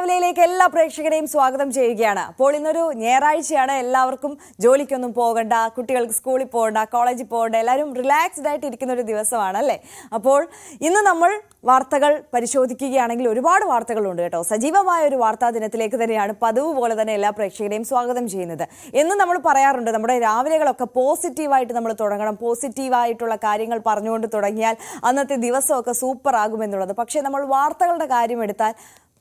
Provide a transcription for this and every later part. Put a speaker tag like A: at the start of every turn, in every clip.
A: രാവിലെയിലേക്ക് എല്ലാ പ്രേക്ഷകരെയും സ്വാഗതം ചെയ്യുകയാണ്. അപ്പോൾ ഇന്നൊരു ഞായറാഴ്ചയാണ്. എല്ലാവർക്കും ജോലിക്കൊന്നും പോകണ്ട, കുട്ടികൾക്ക് സ്കൂളിൽ പോകണ്ട, കോളേജിൽ പോകണ്ട, എല്ലാവരും റിലാക്സ്ഡ് ആയിട്ട് ഇരിക്കുന്ന ഒരു ദിവസമാണ് അല്ലേ. അപ്പോൾ ഇന്ന് നമ്മൾ വാർത്തകൾ പരിശോധിക്കുകയാണെങ്കിൽ ഒരുപാട് വാർത്തകളുണ്ട് കേട്ടോ. സജീവമായ ഒരു വാർത്താ ദിനത്തിലേക്ക് തന്നെയാണ് പതിവ് പോലെ തന്നെ എല്ലാ പ്രേക്ഷകരെയും സ്വാഗതം ചെയ്യുന്നത്. എന്ന് നമ്മൾ പറയാറുണ്ട്, നമ്മുടെ രാവിലെകളൊക്കെ പോസിറ്റീവായിട്ട് നമ്മൾ തുടങ്ങണം, പോസിറ്റീവായിട്ടുള്ള കാര്യങ്ങൾ പറഞ്ഞുകൊണ്ട് തുടങ്ങിയാൽ അന്നത്തെ ദിവസമൊക്കെ സൂപ്പർ ആകുമെന്നുള്ളത്. പക്ഷേ നമ്മൾ വാർത്തകളുടെ കാര്യം എടുത്താൽ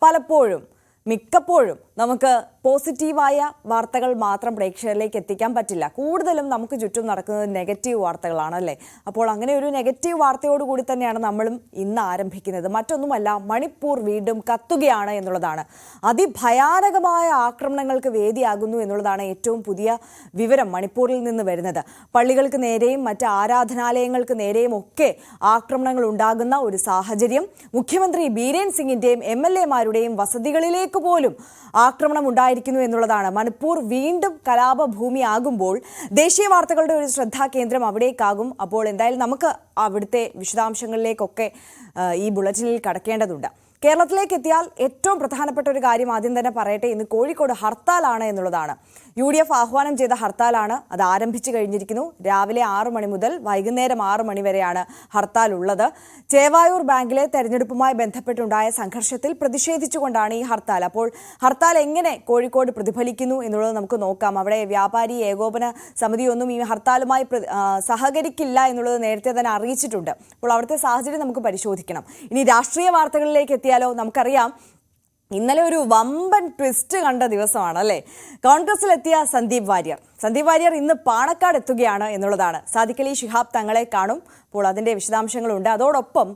A: പലപ്പോഴും മിക്കപ്പോഴും നമുക്ക് പോസിറ്റീവായ വാർത്തകൾ മാത്രം പ്രേക്ഷകരിലേക്ക് എത്തിക്കാൻ പറ്റില്ല. കൂടുതലും നമുക്ക് ചുറ്റും നടക്കുന്നത് നെഗറ്റീവ് വാർത്തകളാണല്ലേ. അപ്പോൾ അങ്ങനെ ഒരു നെഗറ്റീവ് വാർത്തയോടുകൂടി തന്നെയാണ് നമ്മളും ഇന്ന് ആരംഭിക്കുന്നത്. മറ്റൊന്നുമല്ല, മണിപ്പൂർ വീണ്ടും കത്തുകയാണ് എന്നുള്ളതാണ്. അതിഭയാനകമായ ആക്രമണങ്ങൾക്ക് വേദിയാകുന്നു എന്നുള്ളതാണ് ഏറ്റവും പുതിയ വിവരം മണിപ്പൂരിൽ നിന്ന് വരുന്നത്. പള്ളികൾക്ക് നേരെയും മറ്റ് ആരാധനാലയങ്ങൾക്ക് നേരെയും ഒക്കെ ആക്രമണങ്ങൾ ഉണ്ടാകുന്ന ഒരു സാഹചര്യം. മുഖ്യമന്ത്രി ബീരേൻ സിംഗിന്റെയും MLA-മാരുടെയും വസതികളിലേക്ക് പോലും ആക്രമണം ഉണ്ടായിരിക്കുന്നു എന്നുള്ളതാണ്. മണിപ്പൂർ വീണ്ടും കലാപഭൂമിയാകുമ്പോൾ ദേശീയ വാർത്തകളുടെ ഒരു ശ്രദ്ധാകേന്ദ്രം അവിടേക്കാകും. അപ്പോൾ എന്തായാലും നമുക്ക് അവിടുത്തെ വിശദാംശങ്ങളിലേക്കൊക്കെ ഈ ബുള്ളറ്റിനിൽ കടക്കേണ്ടതുണ്ട്. കേരളത്തിലേക്ക് എത്തിയാൽ ഏറ്റവും പ്രധാനപ്പെട്ട ഒരു കാര്യം ആദ്യം തന്നെ പറയട്ടെ. ഇന്ന് കോഴിക്കോട് ഹർത്താലാണ് എന്നുള്ളതാണ്. UDF ആഹ്വാനം ചെയ്ത ഹർത്താലാണ്. അത് ആരംഭിച്ചു കഴിഞ്ഞിരിക്കുന്നു. രാവിലെ 6 മണി മുതൽ വൈകുന്നേരം 6 മണി വരെയാണ് ഹർത്താൽ ഉള്ളത്. ചേവായൂർ ബാങ്കിലെ തെരഞ്ഞെടുപ്പുമായി ബന്ധപ്പെട്ടുണ്ടായ സംഘർഷത്തിൽ പ്രതിഷേധിച്ചുകൊണ്ടാണ് ഈ ഹർത്താൽ. അപ്പോൾ ഹർത്താൽ എങ്ങനെ കോഴിക്കോട് പ്രതിഫലിക്കുന്നു എന്നുള്ളത് നമുക്ക് നോക്കാം. അവിടെ വ്യാപാരി ഏകോപന സമിതിയൊന്നും ഈ ഹർത്താലുമായി സഹകരിക്കില്ല എന്നുള്ളത് നേരത്തെ തന്നെ അറിയിച്ചിട്ടുണ്ട്. അപ്പോൾ അവിടുത്തെ സാഹചര്യം നമുക്ക് പരിശോധിക്കണം. ഇനി രാഷ്ട്രീയ വാർത്തകളിലേക്ക് എത്തിയാലോ. നമുക്കറിയാം, ഇന്നലെ ഒരു വമ്പൻ ട്വിസ്റ്റ് കണ്ട ദിവസമാണ് അല്ലേ. കോൺഗ്രസിലെത്തിയ സന്ദീപ് വാര്യർ ഇന്ന് പാണക്കാട് എത്തുകയാണ് എന്നുള്ളതാണ്. സാദിഖ് അലി ശിഹാബ് തങ്ങളെ കാണും. അപ്പോൾ അതിൻ്റെ വിശദാംശങ്ങളുണ്ട്. അതോടൊപ്പം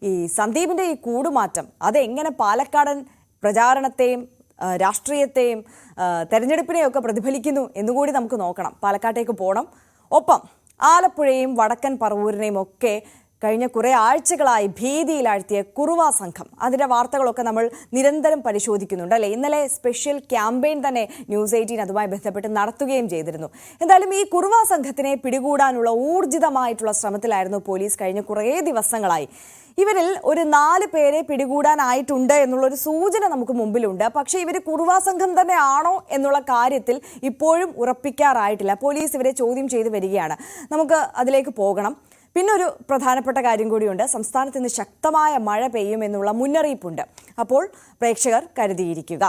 A: ഈ സന്ദീപിൻ്റെ ഈ കൂടുമാറ്റം അതെങ്ങനെ പാലക്കാടൻ പ്രചാരണത്തെയും രാഷ്ട്രീയത്തെയും തെരഞ്ഞെടുപ്പിനെയൊക്കെ പ്രതിഫലിക്കുന്നു എന്നുകൂടി നമുക്ക് നോക്കണം. പാലക്കാട്ടേക്ക് പോകണം. ഒപ്പം ആലപ്പുഴയും വടക്കൻ പറവൂരിനെയും ഒക്കെ കഴിഞ്ഞ കുറേ ആഴ്ചകളായി ഭീതിയിലാഴ്ത്തിയ കുറുവ സംഘം, അതിൻ്റെ വാർത്തകളൊക്കെ നമ്മൾ നിരന്തരം പരിശോധിക്കുന്നുണ്ട് അല്ലേ. ഇന്നലെ സ്പെഷ്യൽ ക്യാമ്പയിൻ തന്നെ News 18 അതുമായി ബന്ധപ്പെട്ട് നടത്തുകയും ചെയ്തിരുന്നു. എന്തായാലും ഈ കുറുവ സംഘത്തിനെ പിടികൂടാനുള്ള ഊർജിതമായിട്ടുള്ള ശ്രമത്തിലായിരുന്നു പോലീസ് കഴിഞ്ഞ കുറേ ദിവസങ്ങളായി. ഇവരിൽ ഒരു 4 പേരെ പിടികൂടാനായിട്ടുണ്ട് എന്നുള്ളൊരു സൂചന നമുക്ക് മുമ്പിലുണ്ട്. പക്ഷേ ഇവർ കുറുവ സംഘം തന്നെ ആണോ എന്നുള്ള കാര്യത്തിൽ ഇപ്പോഴും ഉറപ്പിക്കാറായിട്ടില്ല. പോലീസ് ഇവരെ ചോദ്യം ചെയ്ത് വരികയാണ്. നമുക്ക് അതിലേക്ക് പോകണം. പിന്നൊരു പ്രധാനപ്പെട്ട കാര്യം കൂടിയുണ്ട്. സംസ്ഥാനത്ത് ഇന്ന് ശക്തമായ മഴ പെയ്യുമെന്നുള്ള മുന്നറിയിപ്പുണ്ട്. അപ്പോൾ പ്രേക്ഷകർ കരുതിയിരിക്കുക.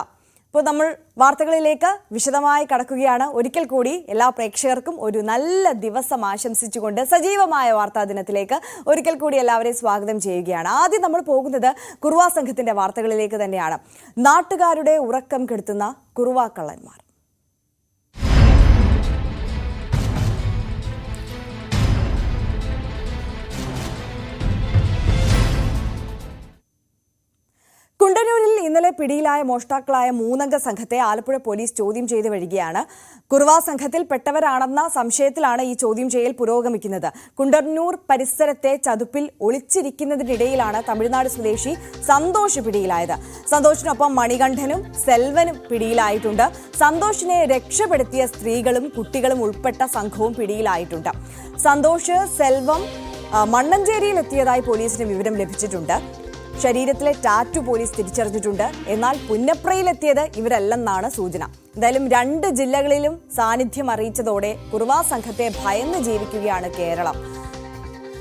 A: ഇപ്പോൾ നമ്മൾ വാർത്തകളിലേക്ക് വിശദമായി കടക്കുകയാണ്. ഒരിക്കൽ കൂടി എല്ലാ പ്രേക്ഷകർക്കും ഒരു നല്ല ദിവസം ആശംസിച്ചുകൊണ്ട് സജീവമായ വാർത്താ ദിനത്തിലേക്ക് ഒരിക്കൽ കൂടി എല്ലാവരെയും സ്വാഗതം ചെയ്യുകയാണ്. ആദ്യം നമ്മൾ പോകുന്നത് കുറുവ സംഘത്തിന്റെ വാർത്തകളിലേക്ക് തന്നെയാണ്. നാട്ടുകാരുടെ ഉറക്കം കെടുത്തുന്ന കുറുവ കള്ളന്മാർ. കുണ്ടന്നൂരിൽ ഇന്നലെ പിടിയിലായ മോഷ്ടാക്കളായ 3 അംഗ സംഘത്തെ ആലപ്പുഴ പോലീസ് ചോദ്യം ചെയ്ത് വരികയാണ്. കുറുവ സംഘത്തിൽ പെട്ടവരാണെന്ന സംശയത്തിലാണ് ഈ ചോദ്യം ചെയ്യൽ പുരോഗമിക്കുന്നത്. കുണ്ടന്നൂർ പരിസരത്തെ ചതുപ്പിൽ ഒളിച്ചിരിക്കുന്നതിനിടയിലാണ് തമിഴ്നാട് സ്വദേശി സന്തോഷ് പിടിയിലായത്. സന്തോഷിനൊപ്പം മണികണ്ഠനും സെൽവനും പിടിയിലായിട്ടുണ്ട്. സന്തോഷിനെ രക്ഷപ്പെടുത്തിയ സ്ത്രീകളും കുട്ടികളും ഉൾപ്പെട്ട സംഘവും പിടിയിലായിട്ടുണ്ട്. സന്തോഷ്, സെൽവം മണ്ണഞ്ചേരിയിൽ എത്തിയതായി പോലീസിന് വിവരം ലഭിച്ചിട്ടുണ്ട്. ശരീരത്തിലെ ടാറ്റു പോലീസ് തിരിച്ചറിഞ്ഞിട്ടുണ്ട്. എന്നാൽ പുന്നപ്രയിലെത്തിയത് ഇവരല്ലെന്നാണ് സൂചന. എന്തായാലും 2 ജില്ലകളിലും സാന്നിധ്യം അറിയിച്ചതോടെ കുറുവ സംഘത്തെ ഭയന്ന് ജീവിക്കുകയാണ് കേരളം.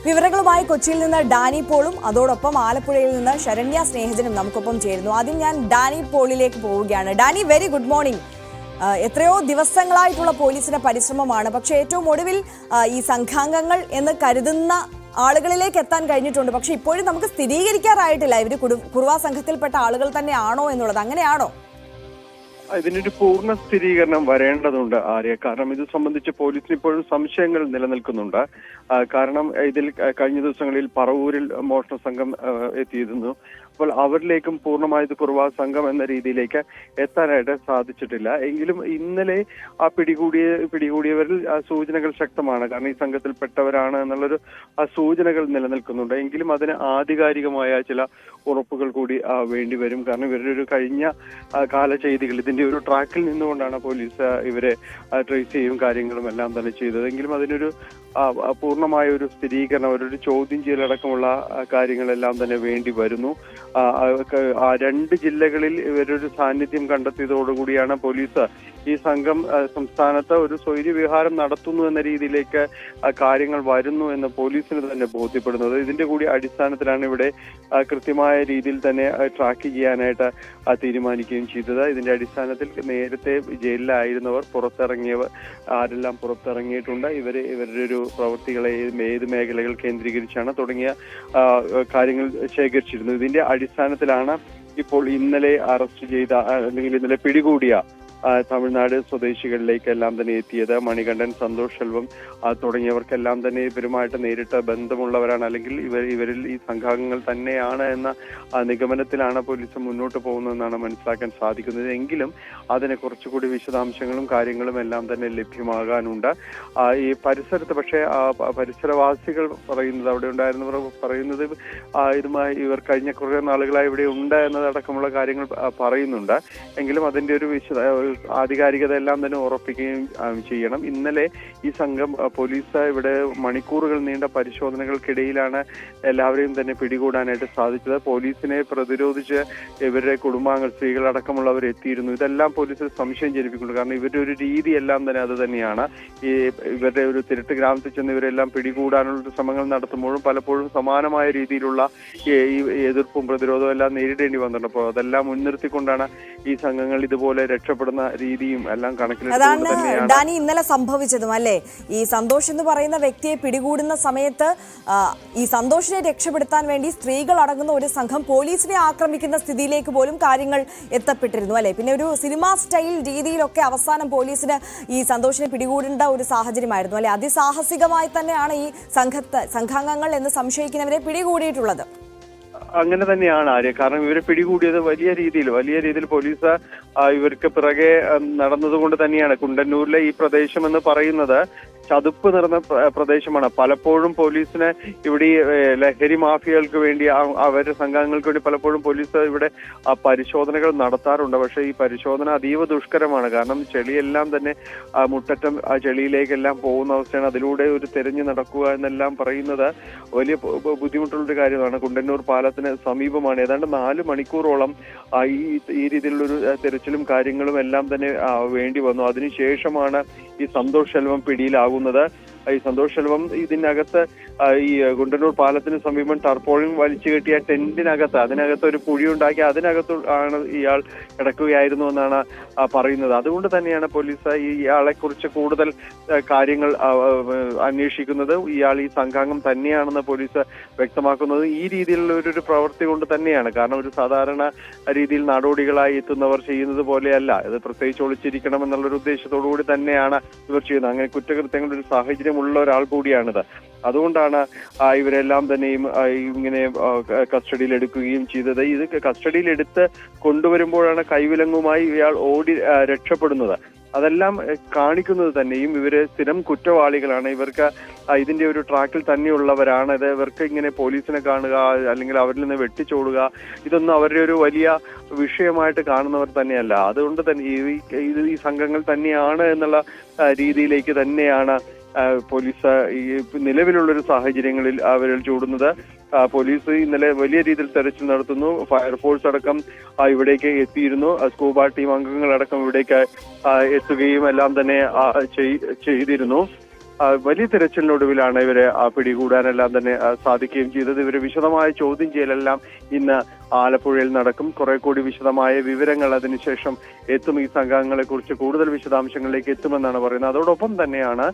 A: വിവരങ്ങളുമായി കൊച്ചിയിൽ നിന്ന് ഡാനി പോളും അതോടൊപ്പം ആലപ്പുഴയിൽ നിന്ന് ശരണ്യ സ്നേഹജനും നമുക്കൊപ്പം ചേരുന്നു. ആദ്യം ഞാൻ ഡാനി പോളിലേക്ക് പോവുകയാണ്. Danny, very good morning. എത്രയോ ദിവസങ്ങളായിട്ടുള്ള പോലീസിന്റെ പരിശ്രമമാണ്. പക്ഷേ ഏറ്റവും ഒടുവിൽ ഈ സംഘാംഗങ്ങൾ എന്ന് കരുതുന്ന ആളുകളിലേക്ക് എത്താൻ കഴിഞ്ഞിട്ടുണ്ട്. പക്ഷെ ഇപ്പോഴും നമുക്ക് സ്ഥിരീകരിക്കാറായിട്ടില്ല ഇവർ കുറുവ സംഘത്തിൽപ്പെട്ട ആളുകൾ തന്നെയാണോ എന്നുള്ളത്. അങ്ങനെയാണോ?
B: ഇതിനൊരു പൂർണ്ണ സ്ഥിരീകരണം വരേണ്ടതുണ്ട് ആര്യ. കാരണം ഇത് സംബന്ധിച്ച് പോലീസിന് ഇപ്പോഴും സംശയങ്ങൾ നിലനിൽക്കുന്നുണ്ട്. കാരണം ഇതിൽ കഴിഞ്ഞ ദിവസങ്ങളിൽ പറവൂരിൽ മോഷണ സംഘം എത്തിയിരുന്നു. അപ്പോൾ അവരിലേക്കും പൂർണ്ണമായത് കുറുവ സംഘം എന്ന രീതിയിലേക്ക് എത്താനായിട്ട് സാധിച്ചിട്ടില്ല. എങ്കിലും ഇന്നലെ ആ പിടികൂടിയവരിൽ സൂചനകൾ ശക്തമാണ്. കാരണം ഈ സംഘത്തിൽപ്പെട്ടവരാണ് എന്നുള്ളൊരു സൂചനകൾ നിലനിൽക്കുന്നുണ്ട്. എങ്കിലും അതിന് ആധികാരികമായ ചില ഉറപ്പുകൾ കൂടി വേണ്ടിവരും. കാരണം ഇവരുടെ ഒരു കഴിഞ്ഞ കാല ചെയ്തികൾ ഇതിന്റെ ഒരു ട്രാക്കിൽ നിന്നുകൊണ്ടാണ് പോലീസ് ഇവരെ ട്രേസ് ചെയ്യും കാര്യങ്ങളും എല്ലാം തന്നെ ചെയ്തത്. എങ്കിലും അതിനൊരു പൂർണ്ണമായ ഒരു സ്ഥിരീകരണം, ഒരു ചോദ്യം ചെയ്യലടക്കമുള്ള കാര്യങ്ങളെല്ലാം തന്നെ വേണ്ടി വരുന്നു. ആ 2 ജില്ലകളിൽ ഇവരൊരു സാന്നിധ്യം കണ്ടെത്തിയതോടുകൂടിയാണ് പോലീസ് ഈ സംഘം സംസ്ഥാനത്ത് ഒരു സ്വൈര്യ വിഹാരം നടത്തുന്നു എന്ന രീതിയിലേക്ക് കാര്യങ്ങൾ വരുന്നു എന്ന് പോലീസിന് തന്നെ ബോധ്യപ്പെടുന്നത്. ഇതിന്റെ കൂടി അടിസ്ഥാനത്തിലാണ് ഇവിടെ കൃത്യമായ രീതിയിൽ തന്നെ ട്രാക്ക് ചെയ്യാനായിട്ട് തീരുമാനിക്കുകയും ചെയ്തത്. ഇതിന്റെ അടിസ്ഥാനത്തിൽ നേരത്തെ ജയിലിലായിരുന്നവർ പുറത്തിറങ്ങിയവർ ആരെല്ലാം പുറത്തിറങ്ങിയിട്ടുണ്ട്, ഇവരുടെ ഒരു പ്രവൃത്തികളെ ഏത് മേഖലകൾ കേന്ദ്രീകരിച്ചാണ് തുടങ്ങിയ കാര്യങ്ങൾ ശേഖരിച്ചിരുന്നു. ഇതിന്റെ അടിസ്ഥാനത്തിലാണ് ഇപ്പോൾ ഇന്നലെ അറസ്റ്റ് ചെയ്ത അല്ലെങ്കിൽ ഇന്നലെ പിടികൂടിയ തമിഴ്നാട് സ്വദേശികളിലേക്കെല്ലാം തന്നെ എത്തിയത്. മണികണ്ഠൻ, സന്തോഷ് സെൽവം തുടങ്ങിയവർക്കെല്ലാം തന്നെ ഇവരുമായിട്ട് നേരിട്ട് ബന്ധമുള്ളവരാണ്, അല്ലെങ്കിൽ ഇവരിൽ ഈ സംഘാംഗങ്ങൾ തന്നെയാണ് എന്ന നിഗമനത്തിലാണ് പോലീസ് മുന്നോട്ട് പോകുന്നതെന്നാണ് മനസ്സിലാക്കാൻ സാധിക്കുന്നത്. എങ്കിലും അതിനെ കുറച്ചുകൂടി വിശദാംശങ്ങളും കാര്യങ്ങളും എല്ലാം തന്നെ ലഭ്യമാകാനുണ്ട്. ഈ പരിസരത്ത് പക്ഷേ പരിസരവാസികൾ പറയുന്നത്, അവിടെ ഉണ്ടായിരുന്നവർ പറയുന്നത് ഇതുമായി ഇവർ കഴിഞ്ഞ കുറേ നാളുകളായി ഇവിടെ ഉണ്ട് എന്നതടക്കമുള്ള കാര്യങ്ങൾ പറയുന്നുണ്ട്. എങ്കിലും അതിന്റെ ഒരു ആധികാരികത എല്ലാം തന്നെ ഉറപ്പിക്കുകയും ചെയ്യണം. ഇന്നലെ ഈ സംഘം പോലീസ് ഇവിടെ മണിക്കൂറുകൾ നീണ്ട പരിശോധനകൾക്കിടയിലാണ് എല്ലാവരെയും തന്നെ പിടികൂടാനായിട്ട് സാധിച്ചത്. പോലീസിനെ പ്രതിരോധിച്ച് ഇവരുടെ കുടുംബാംഗങ്ങൾ, സ്ത്രീകളടക്കമുള്ളവർ എത്തിയിരുന്നു. ഇതെല്ലാം പോലീസിൽ സംശയം ജനിപ്പിക്കുന്നു. കാരണം ഇവരുടെ ഒരു രീതി എല്ലാം തന്നെ അത് തന്നെയാണ്. ഈ ഇവരുടെ ഒരു തിരുട്ട് ഗ്രാമത്തിൽ ചെന്ന് ഇവരെല്ലാം പിടികൂടാനുള്ള ശ്രമങ്ങൾ നടത്തുമ്പോഴും പലപ്പോഴും സമാനമായ രീതിയിലുള്ള ഈ എതിർപ്പും പ്രതിരോധവും എല്ലാം നേരിടേണ്ടി വന്നിട്ടുണ്ട്. അപ്പോൾ അതെല്ലാം മുൻനിർത്തിക്കൊണ്ടാണ് ഈ സംഘങ്ങൾ ഇതുപോലെ രക്ഷപ്പെടുന്ന രീതിയും എല്ലാം കണക്കിലെടുത്തുകൊണ്ട് തന്നെയാണ്
A: ഡാനി ഇന്നലെ സംഭവിച്ചതും അല്ലേ. ഈ സന്തോഷ് എന്ന് പറയുന്ന വ്യക്തിയെ പിടികൂടുന്ന സമയത്ത് ഈ സന്തോഷിനെ രക്ഷപ്പെടുത്താൻ വേണ്ടി സ്ത്രീകൾ അടങ്ങുന്ന ഒരു സംഘം പോലീസിനെ ആക്രമിക്കുന്ന സ്ഥിതിയിലേക്ക് പോലും കാര്യങ്ങൾ എത്തപ്പെട്ടിരുന്നു അല്ലെ. പിന്നെ ഒരു സിനിമ സ്റ്റൈൽ രീതിയിലൊക്കെ അവസാനം പോലീസിന് ഈ സന്തോഷിനെ പിടികൂടേണ്ട ഒരു സാഹചര്യമായിരുന്നു അല്ലെ. അതിസാഹസികമായി തന്നെയാണ് ഈ സംഘാംഗങ്ങൾ എന്ന് സംശയിക്കുന്നവരെ പിടികൂടിയിട്ടുള്ളത്.
B: അങ്ങനെ തന്നെയാണ് ആര്യ. കാരണം ഇവരെ പിടികൂടിയത് വലിയ രീതിയിൽ പോലീസ് ഇവർക്ക് പിറകെ നടന്നതുകൊണ്ട് തന്നെയാണ്. കുണ്ടന്നൂരിലെ ഈ പ്രദേശം എന്ന് പറയുന്നത് ചതുപ്പ് നിറഞ്ഞ പ്രദേശമാണ്. പലപ്പോഴും പോലീസിന് ഇവിടെ ലഹരി മാഫിയകൾക്ക് വേണ്ടി അവരുടെ സംഘങ്ങൾക്ക് വേണ്ടി പലപ്പോഴും പോലീസ് ഇവിടെ പരിശോധനകൾ നടത്താറുണ്ട്. പക്ഷേ ഈ പരിശോധന അതീവ ദുഷ്കരമാണ്. കാരണം ചെളിയെല്ലാം തന്നെ മുട്ടറ്റം ആ ചെളിയിലേക്കെല്ലാം പോകുന്ന അവസ്ഥയാണ്. അതിലൂടെ ഒരു തെരഞ്ഞു നടക്കുക എന്നെല്ലാം പറയുന്നത് വലിയ ബുദ്ധിമുട്ടുള്ളൊരു കാര്യമാണ്. കുണ്ടന്നൂർ പാലത്തിന് സമീപമാണ്. ഏതാണ്ട് 4 മണിക്കൂറോളം ഈ രീതിയിലുള്ളൊരു തെരച്ചിലും കാര്യങ്ങളും എല്ലാം തന്നെ വേണ്ടി വന്നു. അതിനുശേഷമാണ് ഈ സന്തോഷ് സെൽവം പിടിയിലാകുന്നത്. ഈ സന്തോഷ് സെൽവം ഇതിനകത്ത് ഈ കുണ്ടന്നൂർ പാലത്തിന് സമീപം ടർപോളിൻ വലിച്ചു കെട്ടിയ ടെന്റിനകത്ത് അതിനകത്ത് ഒരു കുഴിയുണ്ടാക്കി അതിനകത്ത് ആണ് ഇയാൾ കിടക്കുകയായിരുന്നു എന്നാണ് പറയുന്നത്. അതുകൊണ്ട് തന്നെയാണ് പോലീസ് ഇയാളെ കുറിച്ച് കൂടുതൽ കാര്യങ്ങൾ അന്വേഷിക്കുന്നത്. ഇയാൾ ഈ സംഘാംഗം തന്നെയാണെന്ന് പോലീസ് വ്യക്തമാക്കുന്നത് ഈ രീതിയിലുള്ള ഒരു പ്രവൃത്തി കൊണ്ട് തന്നെയാണ്. കാരണം ഒരു സാധാരണ രീതിയിൽ നാടോടികളായി എത്തുന്നവർ ചെയ്യുന്നത് പോലെയല്ല. ഇത് പ്രത്യേകിച്ച് ഒളിച്ചിരിക്കണം എന്നുള്ളൊരു ഉദ്ദേശത്തോടു കൂടി തന്നെയാണ് ഇവർ ചെയ്യുന്നത്. അങ്ങനെ കുറ്റകൃത്യങ്ങളുടെ ഒരു സാഹചര്യമുള്ള ഒരാൾ കൂടിയാണിത്. അതുകൊണ്ടാണ് ഇവരെല്ലാം തന്നെയും ഇങ്ങനെ കസ്റ്റഡിയിൽ എടുക്കുകയും ചെയ്തത്. ഇത് കസ്റ്റഡിയിൽ എടുത്ത് കൊണ്ടുവരുമ്പോഴാണ് കൈവിലങ്ങുമായി ഇയാൾ ഓടി രക്ഷപ്പെടുന്നത്. അതെല്ലാം കാണിക്കുന്നത് തന്നെയും ഇവര് സ്ഥിരം കുറ്റവാളികളാണ്. ഇവർക്ക് ഇതിന്റെ ഒരു ട്രാക്കിൽ തന്നെയുള്ളവരാണ്. ഇത് ഇവർക്ക് ഇങ്ങനെ പോലീസിനെ കാണുക അല്ലെങ്കിൽ അവരിൽ നിന്ന് വെട്ടിച്ചോടുക ഇതൊന്നും അവരുടെ ഒരു വലിയ വിഷയമായിട്ട് കാണുന്നവർ തന്നെയല്ല. അതുകൊണ്ട് തന്നെ ഈ സംഘങ്ങൾ തന്നെയാണ് എന്നുള്ള രീതിയിലേക്ക് തന്നെയാണ് പോലീസ് ഈ നിലവിലുള്ളൊരു സാഹചര്യങ്ങളിൽ അവരിൽ ചൂടുന്നത്. പോലീസ് ഇന്നലെ വലിയ രീതിയിൽ തെരച്ചിൽ നടത്തുന്നു. ഫയർഫോഴ്സ് അടക്കം ഇവിടേക്ക് എത്തിയിരുന്നു. സ്കൂബ ടീം അംഗങ്ങളടക്കം ഇവിടേക്ക് എത്തുകയും എല്ലാം തന്നെ ചെയ്തിരുന്നു. വലിയ തിരച്ചിലിനൊടുവിലാണ് ഇവരെ പിടികൂടാനെല്ലാം തന്നെ സാധിക്കുകയും ചെയ്തത്. ഇവരെ വിശദമായ ചോദ്യം ചെയ്യലെല്ലാം ഇന്ന് ആലപ്പുഴയിൽ നടക്കും. കുറെ കൂടി വിശദമായ വിവരങ്ങൾ അതിനുശേഷം എത്തും. ഈ സംഘങ്ങളെ കുറിച്ച് കൂടുതൽ വിശദാംശങ്ങളിലേക്ക് എത്തുമെന്നാണ് പറയുന്നത്. അതോടൊപ്പം തന്നെയാണ്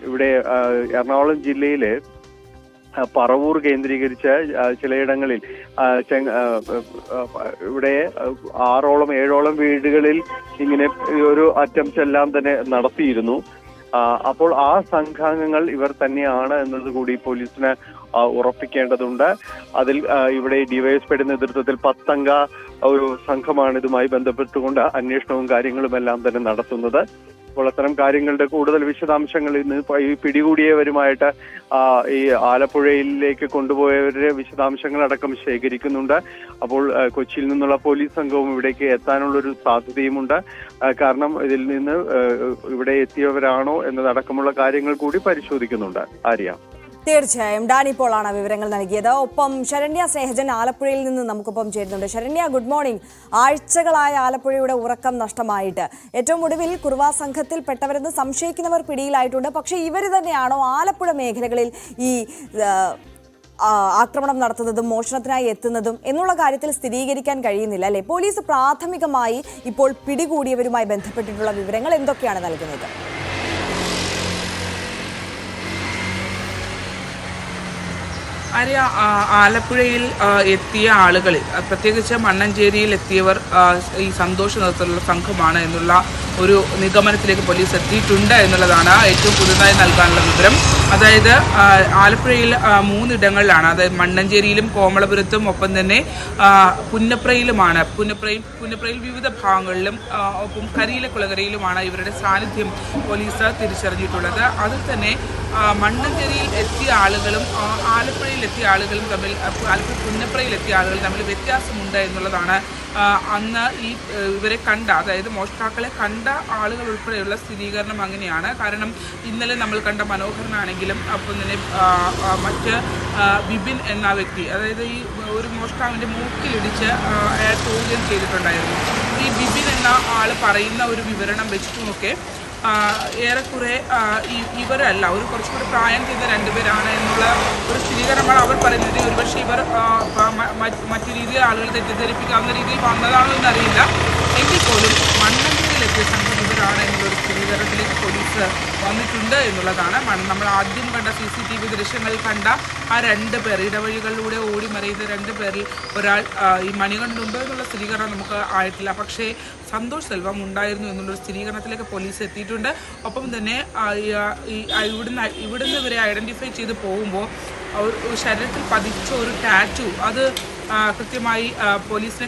B: ഇവിടെ എറണാകുളം ജില്ലയിലെ പറവൂർ കേന്ദ്രീകരിച്ച് ചിലയിടങ്ങളിൽ ഇവിടെ 6ഓളം 7ഓളം വീടുകളിൽ ഇങ്ങനെ ഒരു അറ്റംപ്റ്റ് എല്ലാം തന്നെ നടത്തിയിരുന്നു. അപ്പോൾ ആ സംഘാംഗങ്ങൾ ഇവർ തന്നെയാണ് എന്നത് കൂടി പോലീസിന് ഉറപ്പിക്കേണ്ടതുണ്ട്. അതിൽ ഇവിടെ ഡിവൈഎസ്പിയുടെ നേതൃത്വത്തിൽ 10 അംഗ ഒരു സംഘമാണ് ഇതുമായി ബന്ധപ്പെട്ടുകൊണ്ട് അന്വേഷണവും കാര്യങ്ങളും എല്ലാം തന്നെ നടത്തുന്നത്. അപ്പോൾ അത്തരം കാര്യങ്ങളുടെ കൂടുതൽ വിശദാംശങ്ങൾ ഇന്ന് ഈ പിടികൂടിയവരുമായിട്ട് ഈ ആലപ്പുഴയിലേക്ക് കൊണ്ടുപോയവരുടെ വിശദാംശങ്ങളടക്കം ശേഖരിക്കുന്നുണ്ട്. അപ്പോൾ കൊച്ചിയിൽ നിന്നുള്ള പോലീസ് സംഘവും ഇവിടേക്ക് എത്താനുള്ളൊരു സാധ്യതയുമുണ്ട്. കാരണം ഇതിൽ നിന്ന് ഇവിടെ എത്തിയവരാണോ എന്നതടക്കമുള്ള കാര്യങ്ങൾ കൂടി പരിശോധിക്കുന്നുണ്ട്. ആര്യ,
A: തീർച്ചയായും ഡാനി പോളാണ് വിവരങ്ങൾ നൽകിയത്. ഒപ്പം ശരണ്യ സ്നേഹജൻ ആലപ്പുഴയിൽ നിന്ന് നമുക്കൊപ്പം ചേരുന്നുണ്ട്. Saranya, good morning. ആഴ്ചകളായ ആലപ്പുഴയുടെ ഉറക്കം നഷ്ടമായിട്ട് ഏറ്റവും ഒടുവിൽ കുറുവാ സംഘത്തിൽപ്പെട്ടവരെന്ന് സംശയിക്കുന്നവർ പിടിയിലായിട്ടുണ്ട്. പക്ഷേ ഇവർ തന്നെയാണോ ആലപ്പുഴ മേഖലകളിൽ ഈ ആക്രമണം നടത്തുന്നതും മോഷണത്തിനായി എത്തുന്നതും എന്നുള്ള കാര്യത്തിൽ സ്ഥിരീകരിക്കാൻ കഴിയുന്നില്ല, അല്ലേ? പോലീസ് പ്രാഥമികമായി ഇപ്പോൾ പിടികൂടിയവരുമായി ബന്ധപ്പെട്ടിട്ടുള്ള വിവരങ്ങൾ എന്തൊക്കെയാണ് നൽകുന്നത്?
C: ആര്യ, ആലപ്പുഴയിൽ എത്തിയ ആളുകളിൽ പ്രത്യേകിച്ച് മണ്ണഞ്ചേരിയിൽ എത്തിയവർ ഈ സന്തോഷ നേതൃത്വത്തിലുള്ള സംഘമാണ് എന്നുള്ള ഒരു നിഗമനത്തിലേക്ക് പോലീസ് എത്തിയിട്ടുണ്ട് എന്നുള്ളതാണ് ഏറ്റവും പുതുതായി നൽകാനുള്ള വിവരം. അതായത് ആലപ്പുഴയിൽ 3 ഇടങ്ങളിലാണ്, അതായത് മണ്ണഞ്ചേരിയിലും കോമളപുരത്തും ഒപ്പം തന്നെ പുന്നപ്രയിലുമാണ്. പുന്നപ്രയിൽ വിവിധ ഭാഗങ്ങളിലും ഒപ്പം കരിയിലക്കുളകരയിലുമാണ് ഇവരുടെ സാന്നിധ്യം പോലീസ് തിരിച്ചറിഞ്ഞിട്ടുള്ളത്. അതിൽ തന്നെ മണ്ണഞ്ചേരിയിൽ എത്തിയ ആളുകളും ആലപ്പുഴയിൽ എത്തിയ ആളുകളും തമ്മിൽ, ആലപ്പുഴ പുന്നപ്രയിൽ എത്തിയ ആളുകൾ തമ്മിൽ വ്യത്യാസമുണ്ട് എന്നുള്ളതാണ് അന്ന് ഈ ഇവരെ കണ്ട, അതായത് മോഷ്ടാക്കളെ കണ്ട ആളുകൾ ഉൾപ്പെടെയുള്ള സ്ഥിരീകരണം അങ്ങനെയാണ്. കാരണം ഇന്നലെ നമ്മൾ കണ്ട മനോഹരനാണെങ്കിലും അപ്പം തന്നെ മറ്റ് ബിബിൻ എന്ന വ്യക്തി, അതായത് ഈ ഒരു മോഷ്ടാവിൻ്റെ മൂക്കിലിടിച്ച് അയാൾ ചോദ്യം ചെയ്തിട്ടുണ്ടായിരുന്നു. ഈ ബിബിൻ എന്ന ആൾ പറയുന്ന ഒരു വിവരണം വെച്ചിട്ടുമൊക്കെ ഏറെക്കുറെ ഇവരല്ല, ഒരു കുറച്ചുകൂടി പ്രായം ചെയ്ത 2 പേരാണ് എന്നുള്ള ഒരു സ്ഥിരീകരണമാണ് അവർ പറയുന്നത്. ഒരുപക്ഷെ ഇവർ മറ്റു രീതിയിൽ ആളുകൾ തെറ്റിദ്ധരിപ്പിക്കാവുന്ന രീതിയിൽ വന്നതാണോ എന്നറിയില്ല. എങ്കിൽ പോലും മണ്ണഞ്ചേരിയിലെത്തിയ സംഘം ഇവരാണ് എന്നുള്ളൊരു സ്ഥിരീകരണത്തിലേക്ക് പോലീസ് വന്നിട്ടുണ്ട് എന്നുള്ളതാണ്. നമ്മൾ ആദ്യം കണ്ട CCTV ദൃശ്യങ്ങളിൽ കണ്ട ആ 2 പേർ, ഇടവഴികളിലൂടെ ഓടി മറിയുന്ന 2 പേരിൽ ഒരാൾ ഈ മണികണ്ഠുണ്ട് എന്നുള്ള സ്ഥിരീകരണം നമുക്ക് ആയിട്ടില്ല. പക്ഷേ സന്തോഷ് സെൽവം ഉണ്ടായിരുന്നു എന്നുള്ളൊരു സ്ഥിരീകരണത്തിലേക്ക് പോലീസ് എത്തിയിട്ടുണ്ട്. ഒപ്പം തന്നെ ഇവിടുന്ന് ഇവരെ ഐഡൻറ്റിഫൈ ചെയ്ത് പോകുമ്പോൾ ശരീരത്തിൽ പതിച്ച ഒരു ടാറ്റു, അത് കൃത്യമായി പോലീസിനെ